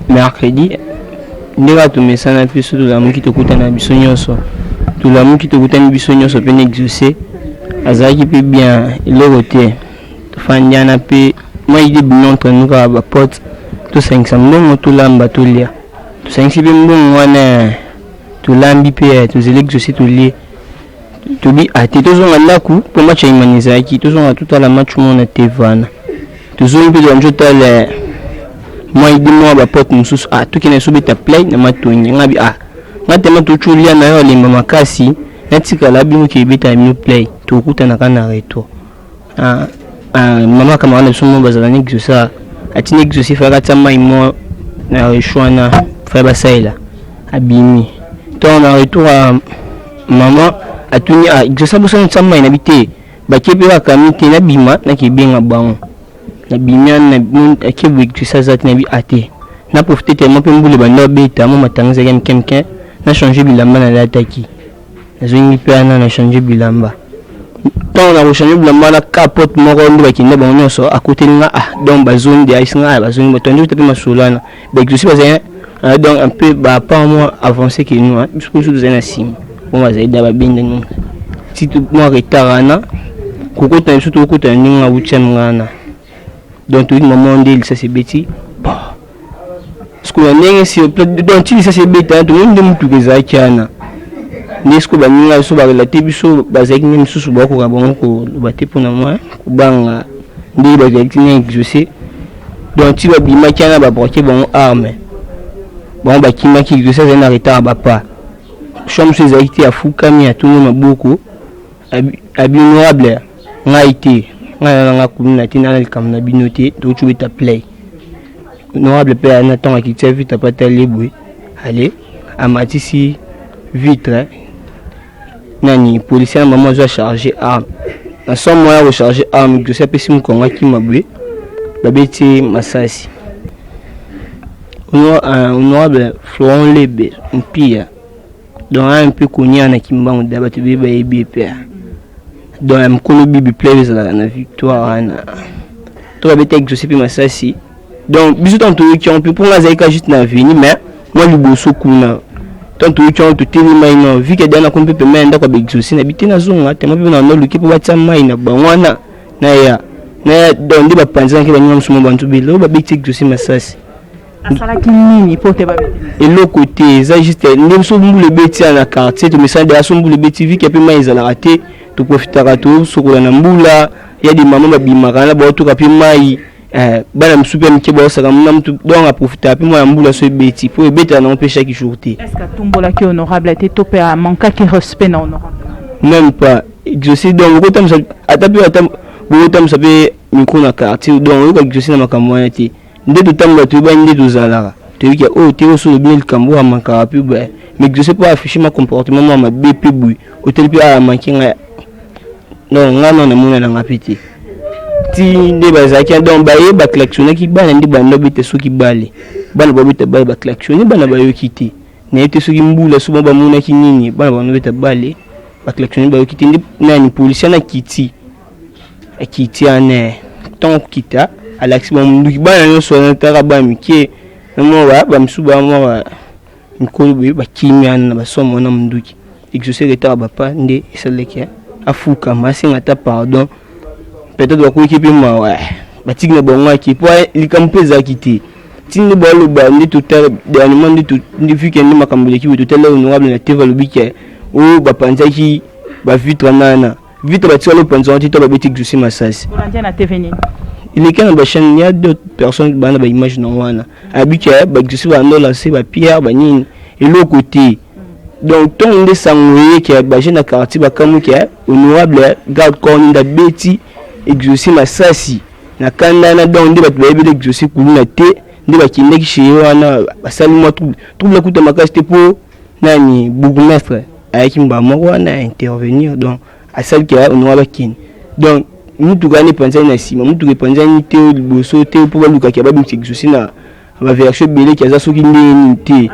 Mercredi, ndeka tumesana pe so la muki tokutana biso nyonso. To la muki tokutana biso nyonso pe n'exaucer. Azaki pe bien ilogote. Fandiana pe moi idée bien entre nous ka ba pote. To 500 mbongo to lamba to lia. To 500 pe mbongo wana to lambi pe to exaucer to lia. To bi ate to zonga laku po match imanizaki to zonga tout à la match mona tevana. To zonga pe do njota le moi dis-moi ba pote mususu tout qui ne subita play na matonyi ngabi ngate matuchulia na yo limba makasi natika labi muke bita mi play to kutana kana reto mama kama wana sumo bazana nixusa ati nixusi fa kata mai mo na reshwana fa basaila abimi to na retour mama atuni exusa bosa ntama ina bite bakepe wa kamite na bima na kibenga bango na bimian na mun akebu exusa zat na bi ate na profiter tellement pe mbule banda beta mo matanga za kemke na changer bilamba na lataki nazongi pe ana na changer bilamba tant na changer bilamba na capote moko ndo bakinde ba nyonso à côté nga donc bazone de aisanga bazone batondi pe masolana ba exaucer bazaya donc un peu pas moi avancé que nous parce que nous avons sim on va aider à bien nous si tout moi retard kokota surtout kokota ninga uchamngana donc tout le moment il ça c'est bêti ce qu'on a si donc il ça c'est bêti tout le monde tout les akiana nesko baninga so ba relater biso bazaki même sous ba ko rabon ko baté pour moi banga ndi ba gatina exaucer donc il va bima kiana ba bloquer bon arme bon bah qui m'a qui ça c'est un retard bah pas chambre ces activités à Fukami à tout le monde beaucoup abinable n'a été n'a communauté n'a le cam n'a binoté donc tu veux t'appeler honorable père Nathan qui t'a vu t'as pas télé bruit allez à Matisi vitre nani policier maman doit charger arme dans son moyen recharger arme je sais pas si mon conga qui m'a blé babeti masasi honorable Florent Lebe un pire donc un peu connu en Kimbango d'abord tu veux baby père donc un connu bibi plays la victoire toi bête exaucé puis masasi donc bisous tant qui on peut pour la zaika juste na venir mais moi le bosso kuna tant qui on te télé maina vu que dans qu'on peut même d'accord exaucé na bité na zonga tellement bien na le qui pour battre maina bangwana na ya na donc des bapanza qui va nous sommes bantu bilo ba bête exaucé masasi asalaki nini po te babe et l'autre côté ça juste nous sommes le bêti à la quartier tu me sens de la sombre le bêti vu qu'il y a peu mais ils ont raté tu profiteras tout sur la nambula il y a des mamans babimaka na ba to kapi mai bana msupe mkebo saka mnamtu donc à profiter peu moi nambula so bêti pour bêti na empêcher qui jourté est-ce que tombola qui honorable était topé à manquer qui respect na honorable même pas je sais donc autant ça atapi autant ça peut micro na quartier donc je sais na makambo ya ti ndeto tamba tu ba ndeto zalaka tu dis que oh tu es sur le bien le cambo à manquer plus mais je sais pas afficher ma comportement moi ma BP bui hôtel puis à manquer non ngana na mona na ngapiti ti nde bazaki donc ba ye ba klaxonner ki bana ndi bana bete so ki bale bana ba bete ba klaxonner bana ba yo kiti na ete so ki mbula so ba mona ki nini bana ba no bete bale ba klaxonner ba yo kiti ndi nani policier na kiti akiti ane tant kita à l'accident mundu bana no so na taraba mike mo ba msuba mo ba mkolo ba kimia na ba somo na munduki exaucer retard ba pa nde isaleke afuka masinga ta pardon peut-être ko équipe ma ouais ba tigna bonga ki po likampeza kiti tindi bolo ba ndi total dernièrement ndi tout ndi vu que ndi makambule ki total honorable na teva lobike o ba panzaki ba vitre nana vitre ba tsolo panzanti to ba beti exaucer masasi pour l'antenne à TV nini il est quand il y a d'autres personnes qui ont des images non habitué je suis en lancer ba pierre ba nini et l'autre côté donc ton de sangoye qui a bagé na quartier ba kamu qui est honorable garde corps nda beti exaucer masasi na kanda na donc de ba bébé exaucer kuluna te de ba kinde ki chez wana basali moi tout la kuta makasti pour nani bourgmestre avec mba moko na intervenir donc à celle qui a honorable kin donc mutu gani panza na sima mutu ke panza ni te liboso te pour luka ki ba bimsi exaucer na ba version belé qui a ça soki ndeni te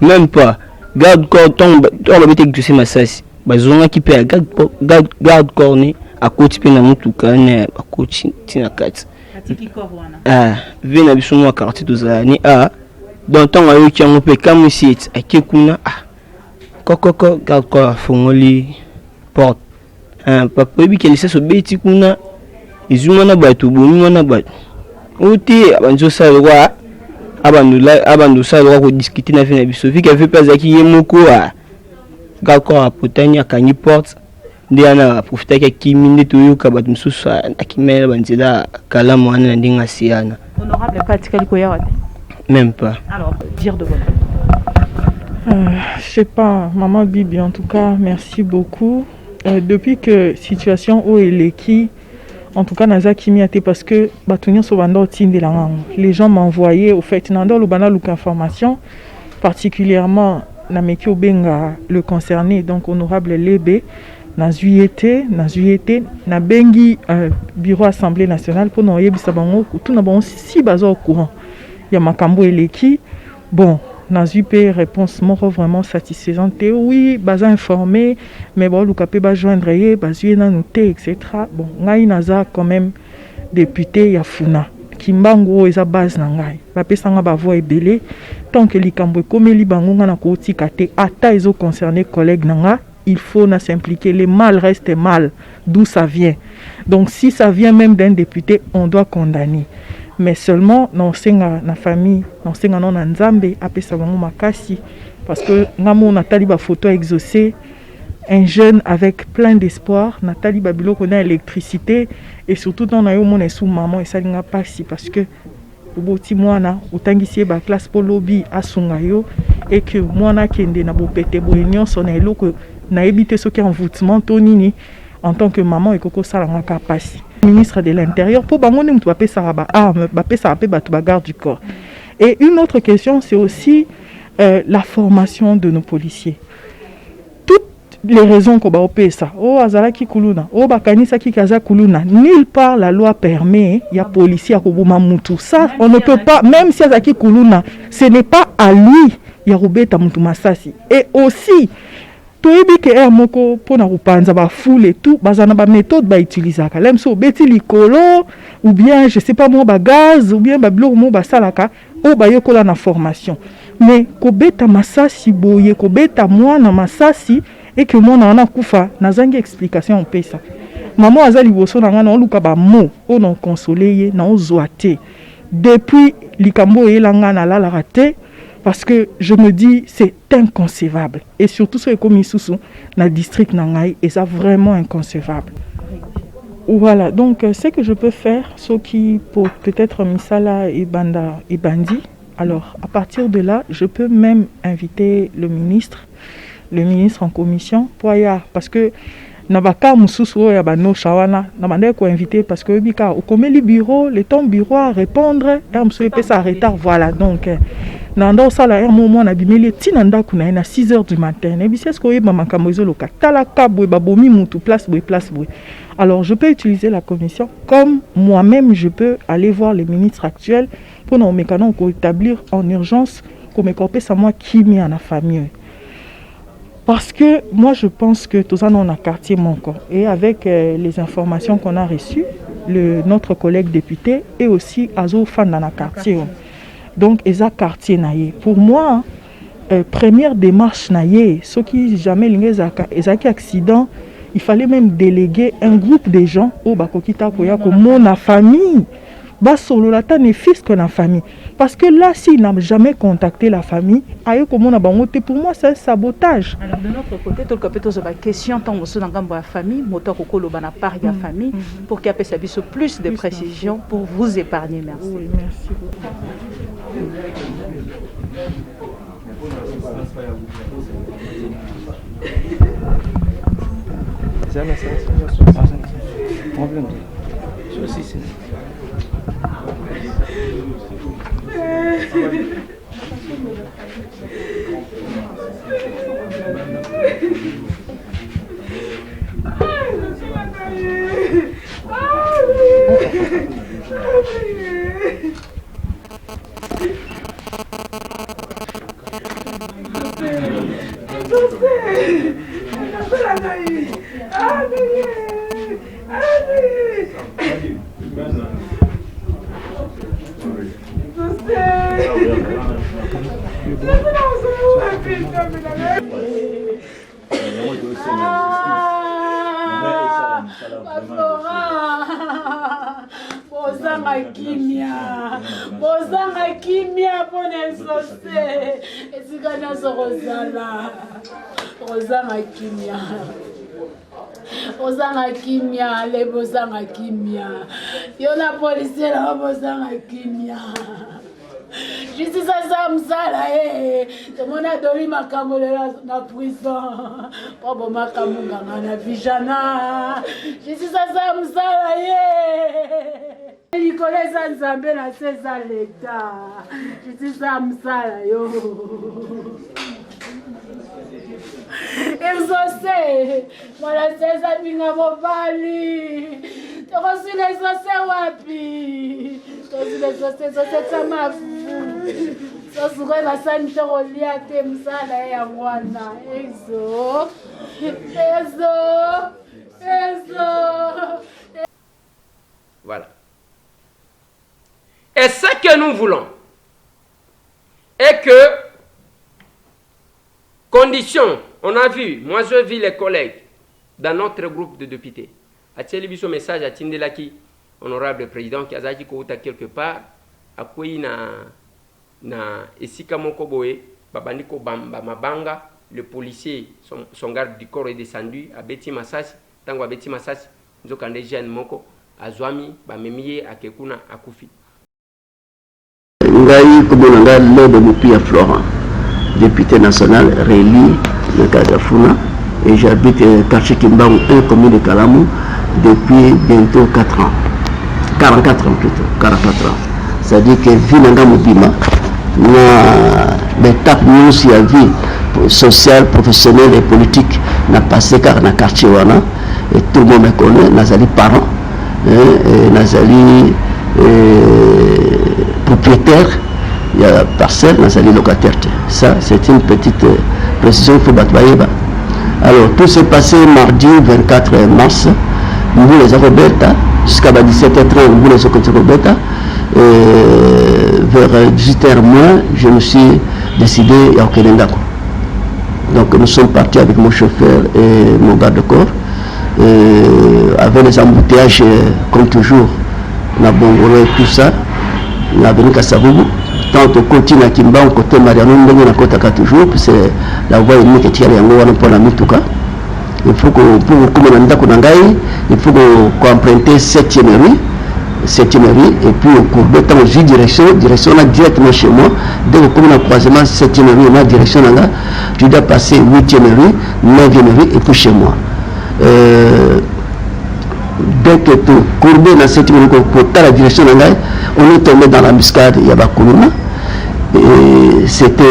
même pas garde corps ton ba bete exaucer masasi bazonga ki pe garde corps ni à côté pe na mutu kana ba côté tina kat atiki corps wana vena biso mo quartier tozani donc ton ayo ki on pe comme si akekuna kokoko garde corps fongoli porte papa bi kelisa so beti kuna izuma na batu bomi na batu uti abanzo sa roi abandu sa roi ko discuter na fina biso fi ka fait pas aki yemoko gako apotanya kanyi porte ndiana profiter ka kiminde to yoka batu mususa akimela banzela kala mwana ndinga siana honorable pratique ko yawa même pas alors dire de votre je sais pas maman Bibi en tout cas merci beaucoup. Depuis que situation où elle est qui, en tout cas Nazaki miate parce que batunia so bando tinde la les gens m'envoyaient au fait nando le bana luka information particulièrement na meki obenga le concerné donc honorable Lebe na zuiete na bengi bureau assemblée nationale pour non yebisa bango tout na bon si bazo au courant ya makambo eleki bon Nazupe réponse moro vraiment satisfaisante. Oui, baza informé, mais bon, l'ukapé ba joindre ye, bazuye na noté, etc. Bon, ngai naza quand même député Yafuna. Kimbango eza base na ngai. Bapesanga ba voix ebele. Tant que likambo ekomeli bango nga na kotika te, ata ezo concerné collègue na nga, il faut na s'impliquer. Le mal reste mal, d'où ça vient. Donc si ça vient même d'un député, on doit condamner. Mais seulement dans na famille, dans non nzambe apesa bango makasi parce que ngamo natali ba photo exaucé un jeune avec plein d'espoir, natali babilo connaît électricité et surtout on a eu mon sous maman et ça n'a pas si parce que boti mwana utangisi ba classe pour lobby asunga yo et que mwana kende na bo pété bo nyonso na eloko na ebité ce qui envoûtement tonini en tant que maman et koko salanga kapasi ministre de l'Intérieur pour bangoné mutu bapesa ba arme bapesa pe batu ba garde du corps. Et une autre question c'est aussi la formation de nos policiers. Toutes les raisons ko ba opesa o azalaki kuluna o bakanisa ki kaza kuluna nulle part la loi permet ya policier ko boma mutu ça on ne peut pas même si azaki kuluna ce n'est pas à lui ya robeta mutu masasi. Et aussi toyebi ke moko pona kopanza ba foule et tout bazana ba méthode ba utilisaka lem so beti likolo ou bien je sais pas moi ba gaz ou bien ba biloko mo ba salaka o ba yokola na formation mais ko beta masasi boye ko beta mwana masasi et que mwana na kufa nazangi explication pesa maman azali boso na ngana oluka ba mo o non consoler na ozoate depuis likambo elanga na la raté. Parce que je me dis, c'est inconcevable. Et surtout, ce comme Isusu, dans le district Nangaï, et ça vraiment inconcevable. Voilà, donc ce que je peux faire, ce qui pour peut-être Misala et Banda et Bandi, alors à partir de là, je peux même inviter le ministre en commission, parce que Nabaka Mususu ya bano shawana namande ko inviter parce que bika au comme le bureau le temps bureau à répondre et on se ça retard voilà donc nando sala un moment na bimeli tinanda kuna na 6h du matin et bises ko yeba makambo ezoloka tala kabwe babomi mutu place boy. Alors je peux utiliser la commission comme moi-même je peux aller voir le ministre actuel pour nous mécanon ko établir en urgence comme corper ça moi qui mis en la famille. Parce que moi je pense que tout ça on a quartier manquant et avec les informations qu'on a reçues, notre collègue député et aussi Azo fan dans la quartier. Donc eza quartier naie. Pour moi, première démarche naie, ce qui jamais ezaki accident, il fallait même déléguer un groupe de gens au bakokita koya ko mon famille. Bas solo la ta ne fils que la famille. Parce que là, s'il n'a jamais contacté la famille, pour moi, c'est un sabotage. Alors, de notre côté, tout le capitaine de la question, tant que dans la famille, moteur kokolo bana part de la famille, pour qu'il y ait plus de précision pour vous épargner. Merci. Oui, merci Bozanga kimia pone sose esikana sorozala Bozanga kimia le bozanga kimia yo la police la bozanga kimia justice ça msala tomona doli makambo na prison pobo makambo nganga na vijana justice ça msala Nicolas Nzambe na César l'État. Je dis ça msala yo. Exaucé. Voilà César binga mobali. Tu reçu les exaucé wapi? Tu reçu les exaucé sama. Sosukwe basani tokolia te msala ya mwana. Ezo. Voilà. Et ce que nous voulons est que, conditions, on a vu, moi je vis les collègues dans notre groupe de députés. A-t-il vu ce message à Tindelaki, honorable président, qui a dit qu'il quelque part, à quoi na esika moko boye, babandiko bamba mabanga, le policier, son garde du corps est descendu, à Beti Massas, tango à Beti Massas, nzokande jeune moko, à Zwami, bamemiye, à Kekuna, à Koufi. Ngai Kobonanga Lobo Mupia Florent, député national réélu de Kadafuna, et j'habite quartier Kimbang 1 commune de Kalamou depuis bientôt 4 ans. 44 ans plutôt, 44 ans. C'est-à-dire que Vinanga Mubima, l'étape nous aussi à vie sociale, professionnelle et politique n'a passé car dans le quartier Wana, et tout le monde me connaît, Nazali parents, Nazali propriétaire, il y a parcelle, Nazali locataire. Ça, c'est une petite précision qu'il faut battre. Alors, tout s'est passé mardi 24 mars, nous les avons jusqu'à 17h30, nous les avons vers 18h moins, je me suis décidé à Okelendako. Donc nous sommes partis avec mon chauffeur et mon garde-corps, avec les embouteillages comme toujours, on a Bongolo et tout ça, on a venu à Saboubou. Tant on continue à Kimba, on côté Mariano, on a côté toujours, c'est la voie unique qui est en pour la Mituka. Il faut que il faut qu'on emprunte 7e rue. 7e rue, et puis au cours de temps, j'ai direction là directement chez moi. Dès que comme on a croisement 7e rue, on a direction là, je dois passer 8e rue, 9e rue, et puis chez moi. Dès que tout courbé dans 7e rue, pour la direction là, on est tombé dans l'embuscade, il y a Bakuluna. C'était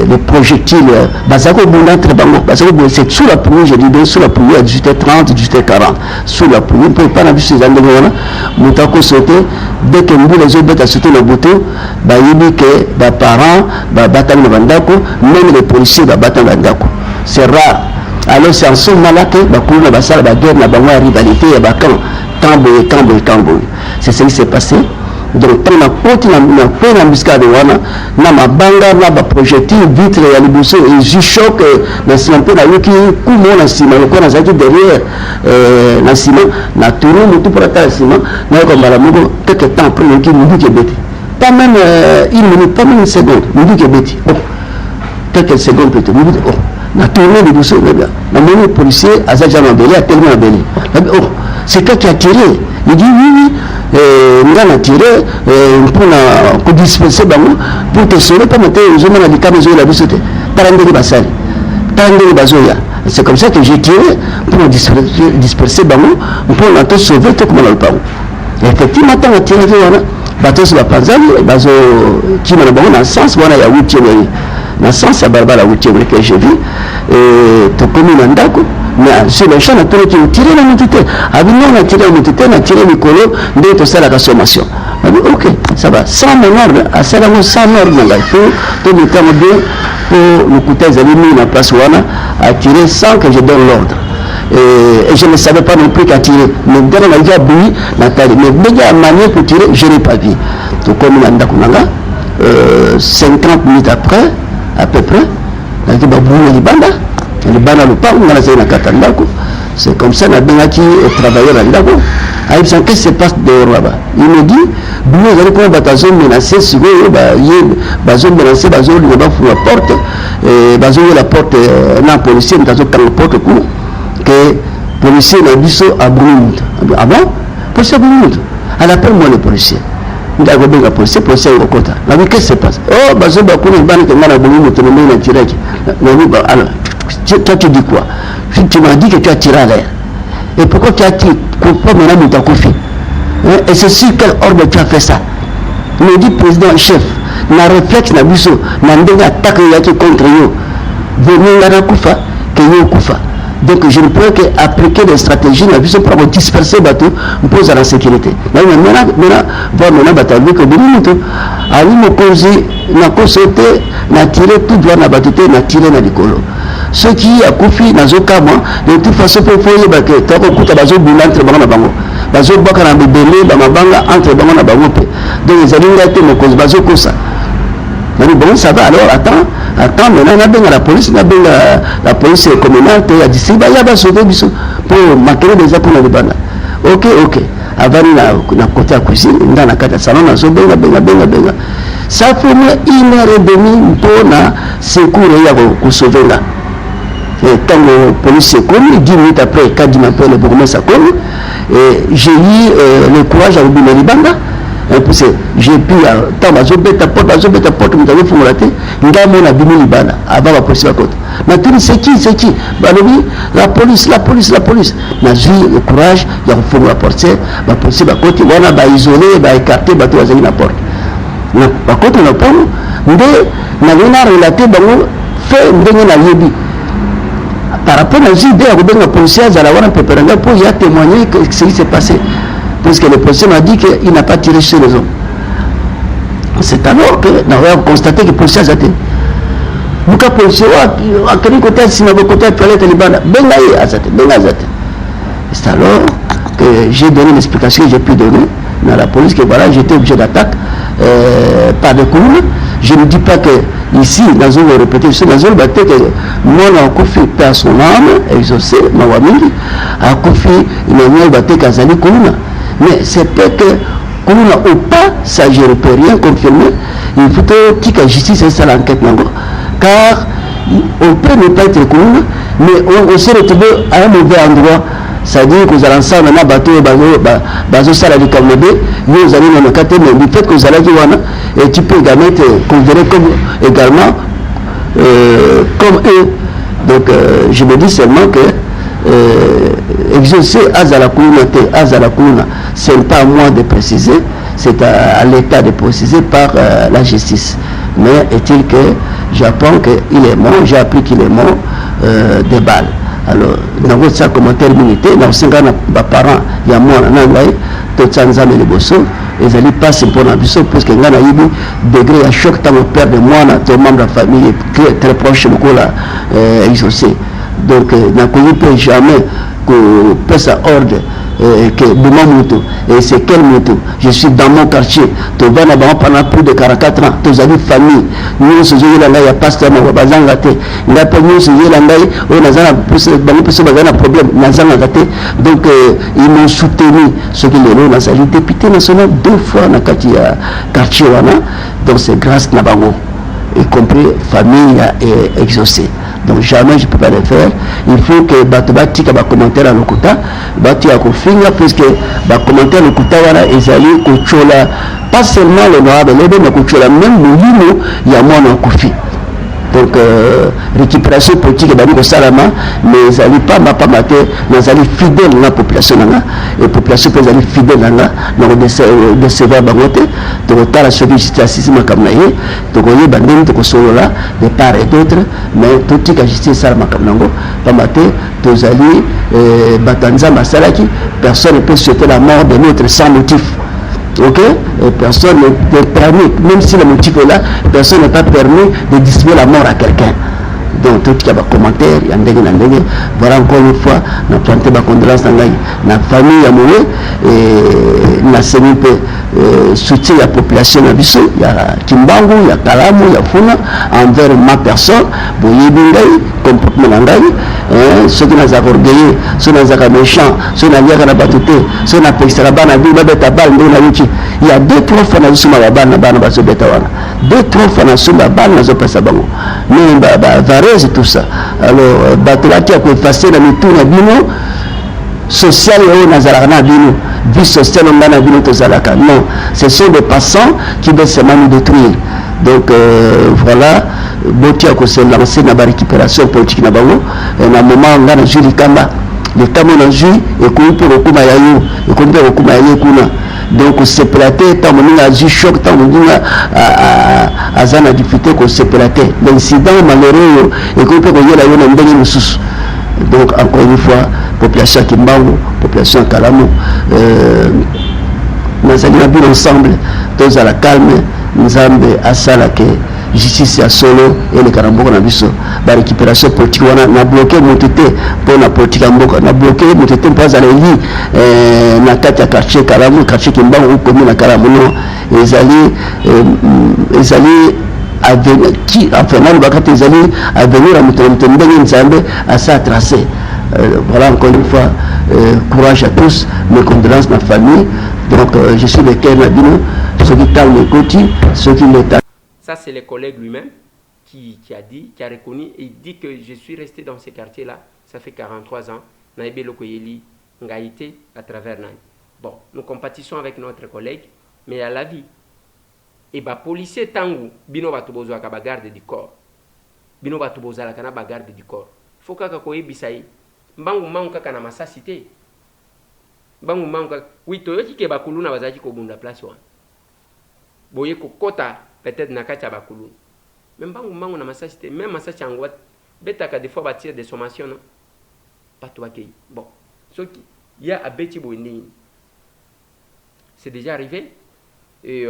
les projectiles c'est sous la pluie, je dis bien sous la pluie à 18h30, 18h40 sous la pluie, on ne peut pas avoir ces endroits là Moutako sauté, dès que nous les autres à sauter le bouton, il dit que les parents battent le bandako, même les policiers battent le bandako, c'est rare. Alors c'est en ce moment-là que la guerre, la rivalité, c'est ce qui s'est passé. Donc, on a fait l'embuscade on a banga, on a projectile, vitre et aliboussé, et j'ai choc, dans ce moment-là, il y a un peu de ciment, le corps a derrière le ciment, on a tourné, tout pour attaquer le ciment, on a comme quelques temps après, on a dit pas même une minute, pas même une seconde, on a dit quelques secondes peut-être, on a tourné le boussé, on a mené le policier, à Zajan Abeli, à tellement Abeli. Oh, c'est toi qui as tiré. Il dit oui, nous avons tiré pour disperser, pour te sauver, pour mettre les hommes dans les caméras de la boussée. C'est comme ça que j'ai tiré pour disperser, pour te sauver, tout comme on le parle. Effectivement, on a tiré, bateau sur la panzale, qui m'a dit dans le sens, il y a 8e rue. Dans le sens, il y a la 8e rue que j'ai vu, et tout comme on a dit, mais sur le champ, on a tiré la montité. On a tiré la montité, on a tiré le colo, de tout ça la consommation. On a dit, ok, ça va, sans mon ordre, à ça, sans ordre, il faut tout le temps bien pour le côté des amis, la place où on a tiré sans que je donne l'ordre. Et je ne savais pas non plus qu'à tirer. Mais dès qu'on a dit à Boui, Nathalie, mais dès qu'il y a une manière pour tirer, je n'ai pas vu. Donc, comme on a dit, 50 minutes après, à peu près, on a dit, c'est comme ça que j'ai travaillé là-bas. Qu'est-ce qui se passe dehors là-bas? Il me dit, vous allez comment bataillon menacé, si vous avez menacé, vous avez la porte, vous avez la porte, la policier, vous avez la porte, que le policier n'a dit ça à Bruno. Ah bon? Policier à Bruno. Elle appelle moi le policier. Il a dit le policier est au côté. Qu'est-ce qui se passe? Oh, vous avez alors, toi tu dis quoi? Tu m'as dit que tu as tiré à l'air. Et pourquoi tu as tiré? Pourquoi maintenant tu as confié? Et c'est sur quel ordre tu as fait ça? Il me dit, président chef, na réflexe na biso, na ndenge attaque contre eux. Venez à la Koufa, que yo Koufa. Donc je ne peux qu'appliquer des stratégies pour disperser les bateaux pour la sécurité. Maintenant, voir maintenant, que na kosote na tiré tout droit na batote na tiré na likolo ceux qui a kufi na zokama de toute façon pour foyer ba que ta ko kuta bazo bula entre bango na bango bazo baka na bebele ba mabanga entre bango na bango pe donc ils allaient ngate mo cause bazo kosa mais bon ça va alors attends maintenant na benga la police la police communale te a dit si ba ya ba sauver biso pour marquer des appuis na libana ok avant na côté à cuisine dans la carte salon na zo benga ça fait 1h30 pour na secours ya ko sauver là et quand la police est connue 10 minutes après quand il m'appelle le bourgmestre et j'ai eu le courage à oubiner les bandes parce que j'ai pu tant bazo beta porte me t'avais fumulaté ngamo na bimi libana avant la police à côté mais tout c'est qui balobi la police na j'ai le courage ya fumer la porte la police à côté wana ba isoler ba écarter ba toza na porte na ba côté na pont ndé na vena relater bango fait ndenge na yebi par rapport à l'idée à la police à la wana peperanga pour y a témoigné que ce qui s'est passé parce que le policier m'a dit qu'il n'a pas tiré sur les hommes. C'est alors que nous avons constaté que le policier a été. Buka policier a quel côté si nous côté toilette libana bengaye azate. C'est alors que j'ai donné l'explication que j'ai pu donner à la police que voilà j'étais obligé d'attaque par des coups. Je ne dis pas que ici dans une répétition dans une bataille que moi on a confié par son âme exaucé mawamili a confié une bataille kazali kuna. Mais c'est peut-être que qu'on n'a pas, ça je ne peux rien confirmer. Il faut que la justice ait ça l'enquête. Car on peut ne pas être cool, mais on s'est retrouvé à un mauvais endroit. C'est-à-dire que vous allez ensemble, un bateau, bateau salarié comme le B, vous allez dans le cas mais du fait que vous allez et tu peux également être considéré également comme eux. Donc je me dis seulement que exaucer Azalakouna, ce n'est pas à moi de préciser, c'est à l'État de préciser par la justice. Mais est-il que j'apprends qu'il est mort, j'ai appris qu'il est mort des balles. Alors, dans votre commentaire militaire, dans ce cas, mes parents, il y a moi, tout ça, nous avons les bossons, ils allaient passer pour la mission, parce qu'il y a un degré à choc, tant le père de moi, ton membre de la famille, très proche de moi, exaucé. Donc, n'a pas jamais que passe à ordre que de mon moto. Et c'est quel moto? Je suis dans mon quartier. Tu vas là-bas pendant plus de 44 ans. Tu as une famille. Nous sommes là, il y a pas de temps. Il y a pas de problème. Donc, ils m'ont soutenu. Ce qui est là, c'est le député national 2 fois dans le quartier. Donc, c'est grâce à Nabango, y compris famille et exaucé. Donc jamais je ne peux pas le faire. Il faut que Batobati va commenter à l'Okuta, Bati a confiné, puisque va commenter à l'Okuta, ils allaient Kuchola, pas seulement le noir de l'Ebe, mais Kuchola, même le limo, il y a moins en Kofi. Donc récupération politique est au Salama, mais ils n'allaient pas mater, mais ils allaient fidèles à la population, et la population peut aller fidèle à la, donc de sévères bagotes, donc au temps la société assistement comme naïe, donc on y est bandé, donc on solo là, de part et d'autre, mais tout ce qui a justice Salama comme nango, pas mater, tous alliés, Batanza Masalaki, personne ne peut souhaiter la mort de l'autre sans motif. Ok, et personne ne permet, même si le motif est là, personne n'est pas permis de distribuer la mort à quelqu'un. Donc tout ce qui a des commentaires, il y a des gens, voilà encore une fois, nous avons planté ma condolence dans la famille à mourir, et nous avons soutien la population à Bissau, il y a Kimbangu, il y a Kalamu, il y a Funa, envers ma personne, Boye Bingaï, comportement Nangaï, ceux qui nous ont orgueillés, ceux qui nous ont méchants, ceux qui nous ont battuté, ceux qui nous ont payé la balle, il y a 2-3 fois dans la balle, deux, trois fois dans la balle, dans la balle, mais Varese et tout ça. Alors, Batolati a effacé la méthode de Bino, social et Nazarana Bino, vie sociale on a Bino Tozalaka. Non, ce sont des passants qui veulent seulement nous détruire. Donc, voilà, Botia a s'est lancé dans la récupération politique. Et à un moment, on a joué les Kamba. Les Kamba ont joué et qu'on peut recourir à Yayou, et qu'on peut recourir à Yayou. Donc, c'est platé, tant qu'on a eu choc, tant qu'on a Zana difficulté qu'on s'est platé. L'incident malheureux, et qu'on peut regarder la Yona Ndeni Moussous. Donc, encore une fois, population Kimbangu, population Kalamu, nazali na bino ensemble tozala calme nzambe asala ke justice ya solo eleka na mboka na biso barécupération politique wana na bloqué moto te mpo na politique ya mboka na bloqué moto te mpo azala eli na kati ya quartier Kalamu quartier Kimbangu komi na Kalamu no ezali enfin bakati ezali avenir ya moto na moto ndenge nzambe asa tracé. Voilà encore une fois courage à tous, mes condoléances ma famille. Donc je suis le cœur Nabino, ceux qui talent les côtés, ceux qui les talent. Ça c'est le collègue lui-même qui a dit, qui a reconnu, et il dit que je suis resté dans ces quartiers-là, ça fait 43 ans, Naïbe Lokoyeli, Ngaïté, à travers Naï. Bon, nous compatissons avec notre collègue, mais à la vie. Et bah policier tangu, bino batubozo akaba garde du corps. Bino batubozo la kana ba garde du corps. Faut kaka koyebisai. Mbangu mangu kaka na masasi te. Mbangu mangu kaka. Oui, toyoki ke bakuluna bazaki ko bunda place wana. Boye ko kota peut-être na kati ya bakuluna. Mais mbangu mangu na masasi te. Même masasi yango betaka des fois batir des sommations non. Pas toi qui. Bon. Ce qui il y a abeti boyeni. C'est déjà arrivé et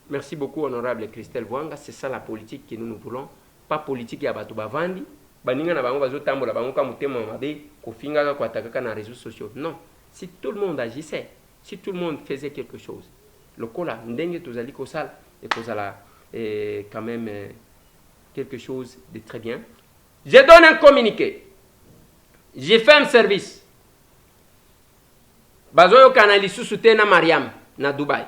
merci beaucoup honorable Christelle Bwanga, c'est ça la politique que nous voulons, pas politique ya batu bavandi. Baninga na bango bazotambola bango ka mutema mabe kofinga ko ataka na réseaux sociaux. Non, si tout le monde agissait, si tout le monde faisait quelque chose, le kola ndenge tozali ko sala et kozala quand même quelque chose de très bien. Je donne un communiqué. J'ai fait un service. Bazoyo kanali susute na Mariam na Dubai.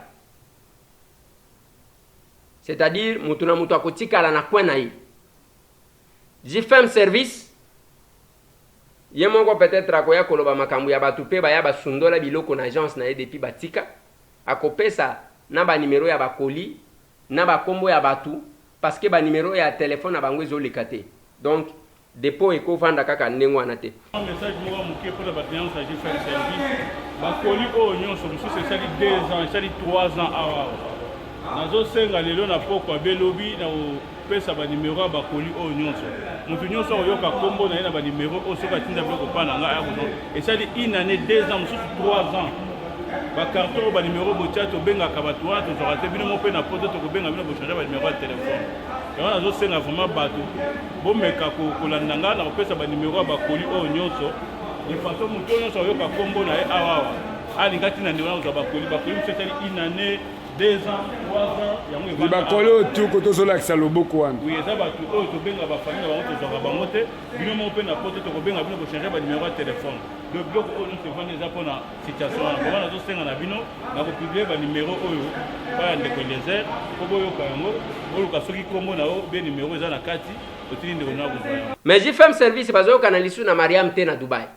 C'est-à-dire mutuna mutu akotika la na kwena yi. J'ai fait un service. Yemoko peut-être akoya koloba makambu ya batu pe ba ya ba sundola biloko na agence na ye depuis batika. Akopesa na ba numéro ya ba colis, na ba kombo ya batu parce que ba numéro ya téléphone na bango ezolekate. Donc dépôt eko vanda kaka ndengo wana te. Un message moi moké pour la clients j'ai fait un service. Ba colis o nyonso musu c'est ça 2 ans, ça 3 ans awa. Nazo senga lelo na poko belobi na pesa ba numéro ba colis o nyonso. Mutu nyonso oyoka kombo na ina ba numéro o soka tinda bloko pana nga ya kuno. Et ça dit une année 2 ans, musu 3 ans. Ba carton ba numéro botia to benga kabatwa to zorate bino mo pe na poto to benga bino bo changer ba numéro de téléphone. Et on nazo senga vraiment bato. Bo meka ko kolanda nga na pesa ba numéro ba colis o nyonso. De façon mutu nyonso oyoka kombo na e awa. Ali ngati na ndona za ba colis c'est une année 2 ans, 3 ans, il y a tout côté sur l'axe loboko wan. Oui, ça va tout to benga ba famille ba to zoka ba mote, bino mo pe na poto to benga bino ko changer ba numéro de téléphone. Le bloc o nous se vendre za pona situation na ba na zo senga na bino na ko publier ba numéro oyo ba ndeko léger ko boyo ka yango o ka soki kombo na o be numéro za na kati otini ndeko na buzwa. Mais j'ai fait un service bazo kanalisu na Mariam te na Dubai.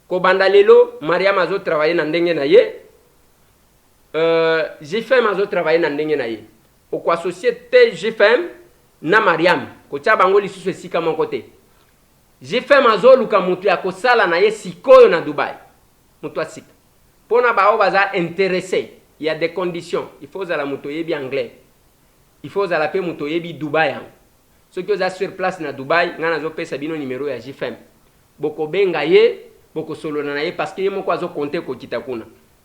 Ko banda lelo Mariam azo travailler na ndenge na ye. J'ai fait mazo travailler na ndenge na ye. Au quoi société j'ai fait na Mariam ko tia bango lisusu esika mon côté. J'ai fait mazo luka mutu ya ko sala na ye sikoyo na Dubai. Mutu asika. Pona ba o baza intéressé, il y a des conditions. Il faut za la mutu yebi anglais. Il faut za la pe mutu yebi Dubai. Ceux qui sont sur place na Dubai, ngana zo pesa bino numéro ya JFM. Boko benga ye, boko solo na ye parce que ye moko azo compter ko kitakuna.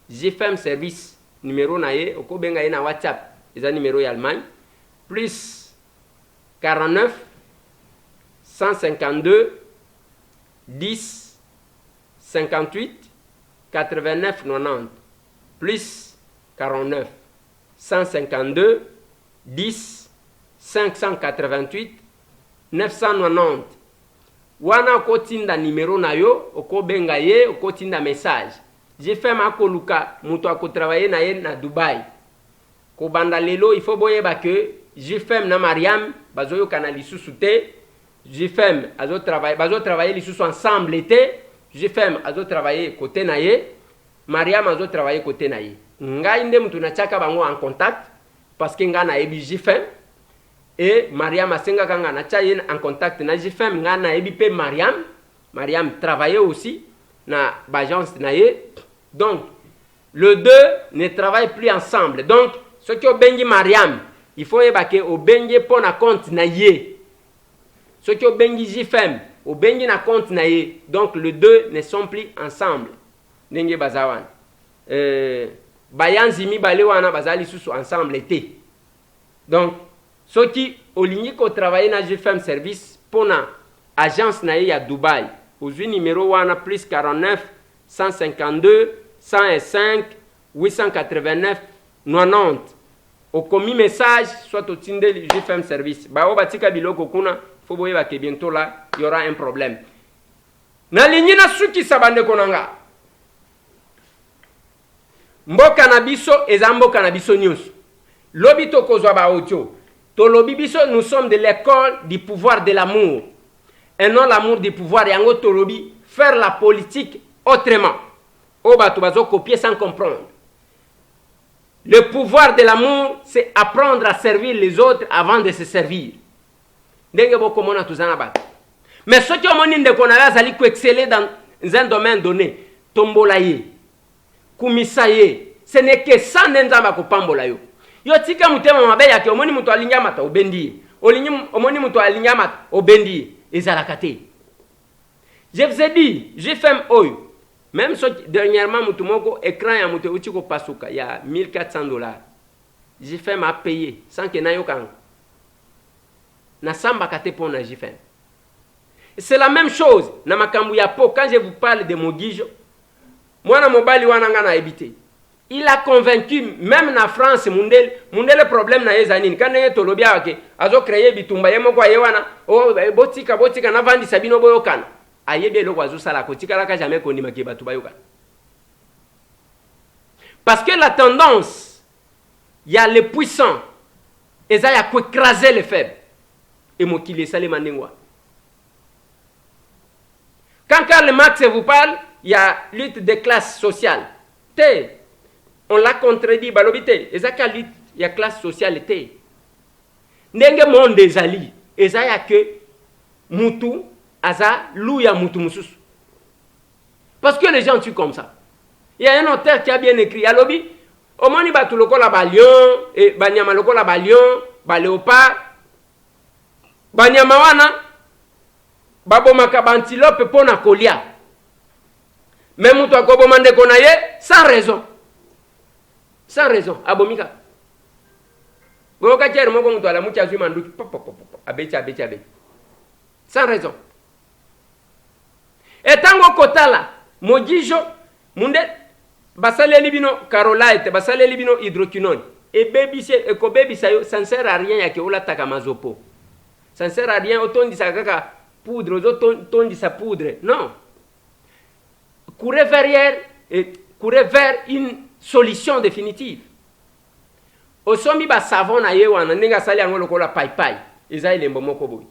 JFM service numéro nae oko benga na WhatsApp eza numéro ya Allemagne plus 49 152 10 58 89 90 plus 49 152 10 588 990 wana kotinda numéro na yo oko benga ye oko tinda message. J'ai fait ma koluka muto ako travailler na ye na Dubai. Ko banda lelo il faut boyeba que j'ai fait na Mariam bazoyo kanali susute. J'ai fait azo travailler li susu ensemble été. J'ai fait azo travailler côté na ye. Mariam azo travailler côté na ye. Ngai nde mutu na chaka bango en contact parce que nga na ebi j'ai fait et Mariam asenga kanga na cha ye en contact na j'ai fait nga na ebi pe Mariam travaillait aussi na l'agence na ye. Donc le deux ne travaillent plus ensemble. Donc ce qui au bengi Mariam, il faut ébaquer au bengi pour na compte na ye. Ce qui au bengi JFM, au bengi na compte na ye. Donc les deux ne sont plus ensemble. Nenge bazawan. bayanzi mibale wana bazali susu ensemble te. Donc ceux qui olingi ko travailler na GFM service pona agence na ya Dubai aux numéro wana plus 49 152 105 889 90 au commis message soit au tinde GFM service ba o batika biloko kuna faut boye ba ke bientôt là il y aura un problème na linyi na suki sabande konanga mboka na biso eza mboka na biso nyonso lobi tokozwa ba audio to lobi biso nous sommes de l'école du pouvoir de l'amour et non l'amour du pouvoir yango to lobi faire la politique autrement o bato bazo copier sans comprendre. Le pouvoir de l'amour c'est apprendre à servir les autres avant de se servir ndenge boko mona tuzana bato mais ceux qui ont de konala zali ko exceller dans un domaine donné tombola ye kumisa ye ce n'est que ça nenzamba ko pambola yo yo tika mutema mabe yake omoni muto alinya mata obendi olinyi omoni muto alinya mata obendi ezalaka te. Je vous ai dit GFM oyo même so dernièrement mutu moko écran ya mutu uti ko pasuka ya $1400 GFM a payé sans que nayo kan na samba kate pona GFM. C'est la même chose na makambu ya po. Quand je vous parle de Mogijo mwana mobali wana ngana ebité il a convaincu même na France mundele problème na ezanini quand ne tolobia wake azo créer bitumba yemo kwa yewana o botika na vandi sabino boyokana ayebe lo kwazo sala kotika la ka jamais kondima ke batu bayokana parce que la tendance il y a les puissants et ça y a quoi écraser les faibles et mo kile sale mandengwa. Quand Karl Marx vous parle il y a lutte des classes sociales té on l'a contredit balobité ezaka lutte ya classe sociale té ndenge monde ezali ezaya que mutu aza lou ya mutu mususu parce que les gens tuent comme ça. Il y a un auteur qui a bien écrit alobi omoni batu lokola ba lion et banyama lokola ba lion ba léopard banyama wana babomaka ba antilope pona kolia même mutu akoboma ndeko na ye sans raison. Sans raison, abomika. Boka kere moko mutu ala mucha zui manduki abeti. Sans raison. Et tango kotala Mogijo munde basaleli bino carolite basaleli bino hydroquinone et bébissé et ko bébissa yo ça ne sert à rien yake ola taka mazopo. Ça ne sert à rien otondi sa kaka poudre otondi sa poudre. Non. Courez vers une solution définitive. Osomi ba savon na ye wana ndinga sali yango lokola pai ezali mbomoko boy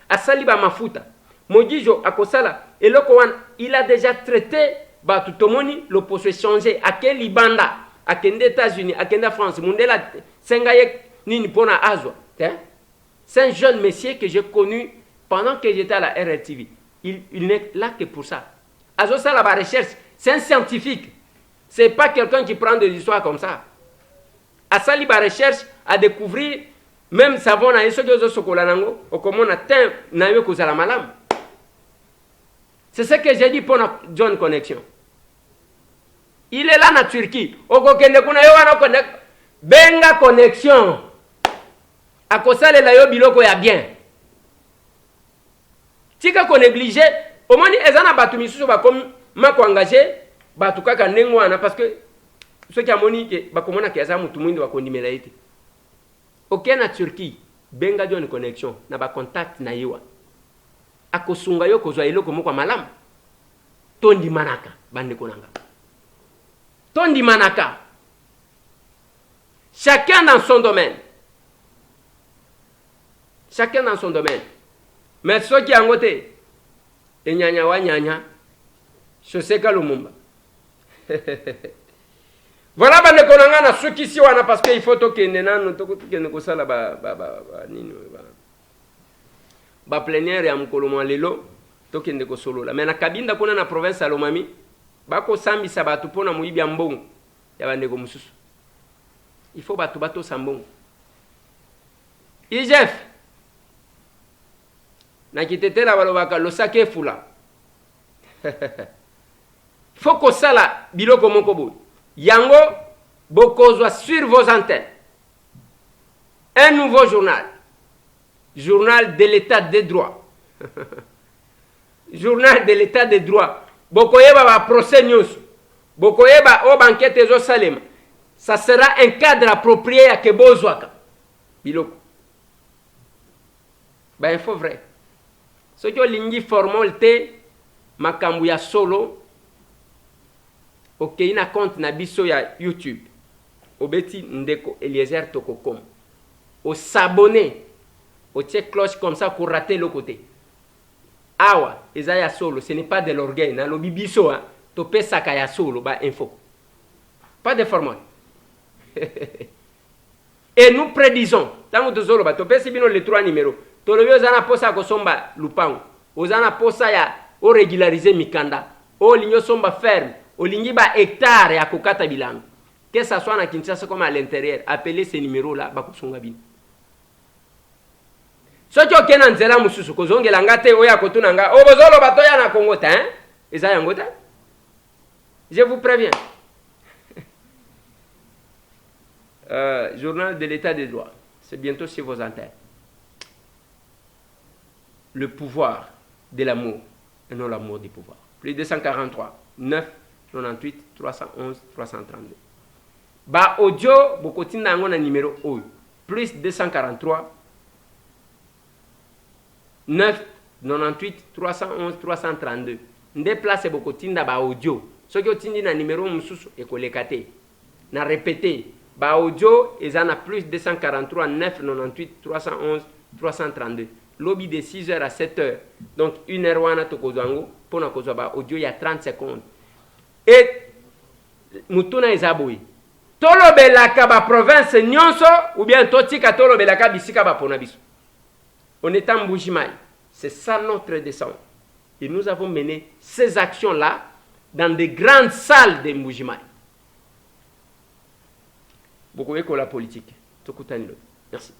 asali ba mafuta Mogijo akosala eloko wana il a déjà traité ba tutomoni le poste changer akeli libanda akende États-Unis akende France mundela senga ye nini pona azwa c'est un jeune monsieur que j'ai connu pendant que j'étais à la RRTV. Il n'est là que pour ça. Azo sala ba recherche, c'est un scientifique. C'est pas quelqu'un qui prend de l'histoire comme ça. Asali ba recherche à découvrir même savon na yeso jozo sokola nango okomona tin na yo kozala malam. C'est ce que j'ai dit pour John Connection. Il est là na Turquie. Okokende kuna yo wana connect benga connexion. Akosale la yo biloko ya bien. Tika ko négliger omoni ezana batu misusu ba comme mako engagé batu kaka ndengo wana parce que ceux qui amoni ke bakomona ke aza mutu mwindo bakondimela ite. OK na Turquie benga John Connection na ba contact na yiwa. Akosunga yo kozwa eloko moko malamu. Tondi manaka bande konanga. Tondi manaka. Chacun dans son domaine. Chacun dans son domaine. Mais ceux qui ont voté, et nyanya wa nyanya, Choseka Lumumba. Voilà, bande konanga na ceux qui si wana parce qu'il faut tokende nanu tokende kosala nini ba plénière ya mukolo mwa lelo tokende kosolola. Mais na kabinda kuna na province ya Lomami bako sambisa batu pona muibi ya mbongo ya bande ko mususu. Il faut batu bato sambongo. IGF na kitetela balobaka losake fula. Faut ko sala biloko moko boy. Yango, bokozwa sur vos antennes. Un nouveau journal. Journal de l'état des droits. Journal de l'état des droits. Bokoyeba ba procès nyonso. Bokoyeba o banquete zo salema. Ça sera un cadre approprié à Kebozwaka. Biloko. Ben, il faut vrai. Ce qui est lingi formalité, makambu ya solo, ok, ina compte na biso ya YouTube. Obeti ndeko Eliezer Tokokom. Au s'abonner, au check cloche comme ça pour rater le côté. Awa, ezaya solo, ce n'est pas de l'orgueil. Na lobi biso, hein, topé sakaya solo, ba info. Pas de format. Et nous prédisons, tant que zolo, ba topé si bino les 3 numéros. Tolobi ozana posa ko somba lupango. Ozana posa ya o régulariser mikanda. O linyo somba ferme. O lingi ba hectare ya kokata bilango. Que ça soit na Kinshasa comme à l'intérieur, appelez ces numéros là ba kusonga bino. Soki okena nzela mususu kozongela ngate oya kotuna nga o bozolo batoya na Congo ta hein? Eza yango ta? Je vous préviens. Journal de l'état des droits. C'est bientôt sur vos antennes. Le pouvoir de l'amour et non l'amour du pouvoir. Plus 243 9 98 311 332. Ba audio bokotinda ngo na numéro oyo. Plus 243 9 98 311 332. Ndeplace bokotinda ba audio. Soki otindi na numéro mususu ekolekate. Na répéter. Ba audio ezana plus 243 9 98 311 332. Lobby de 6h à 7h. Donc 1h wana tokozwango pona kozwa ba audio ya 30 secondes. Et mutuna ezaboui. Tolobelaka ba province nyonso ou bien totika tolobelaka bisika ba pona biso. On est en Mbujimayi. C'est ça notre descente. Et nous avons mené ces actions-là dans des grandes salles de Mbujimayi. Beaucoup de la politique. Merci.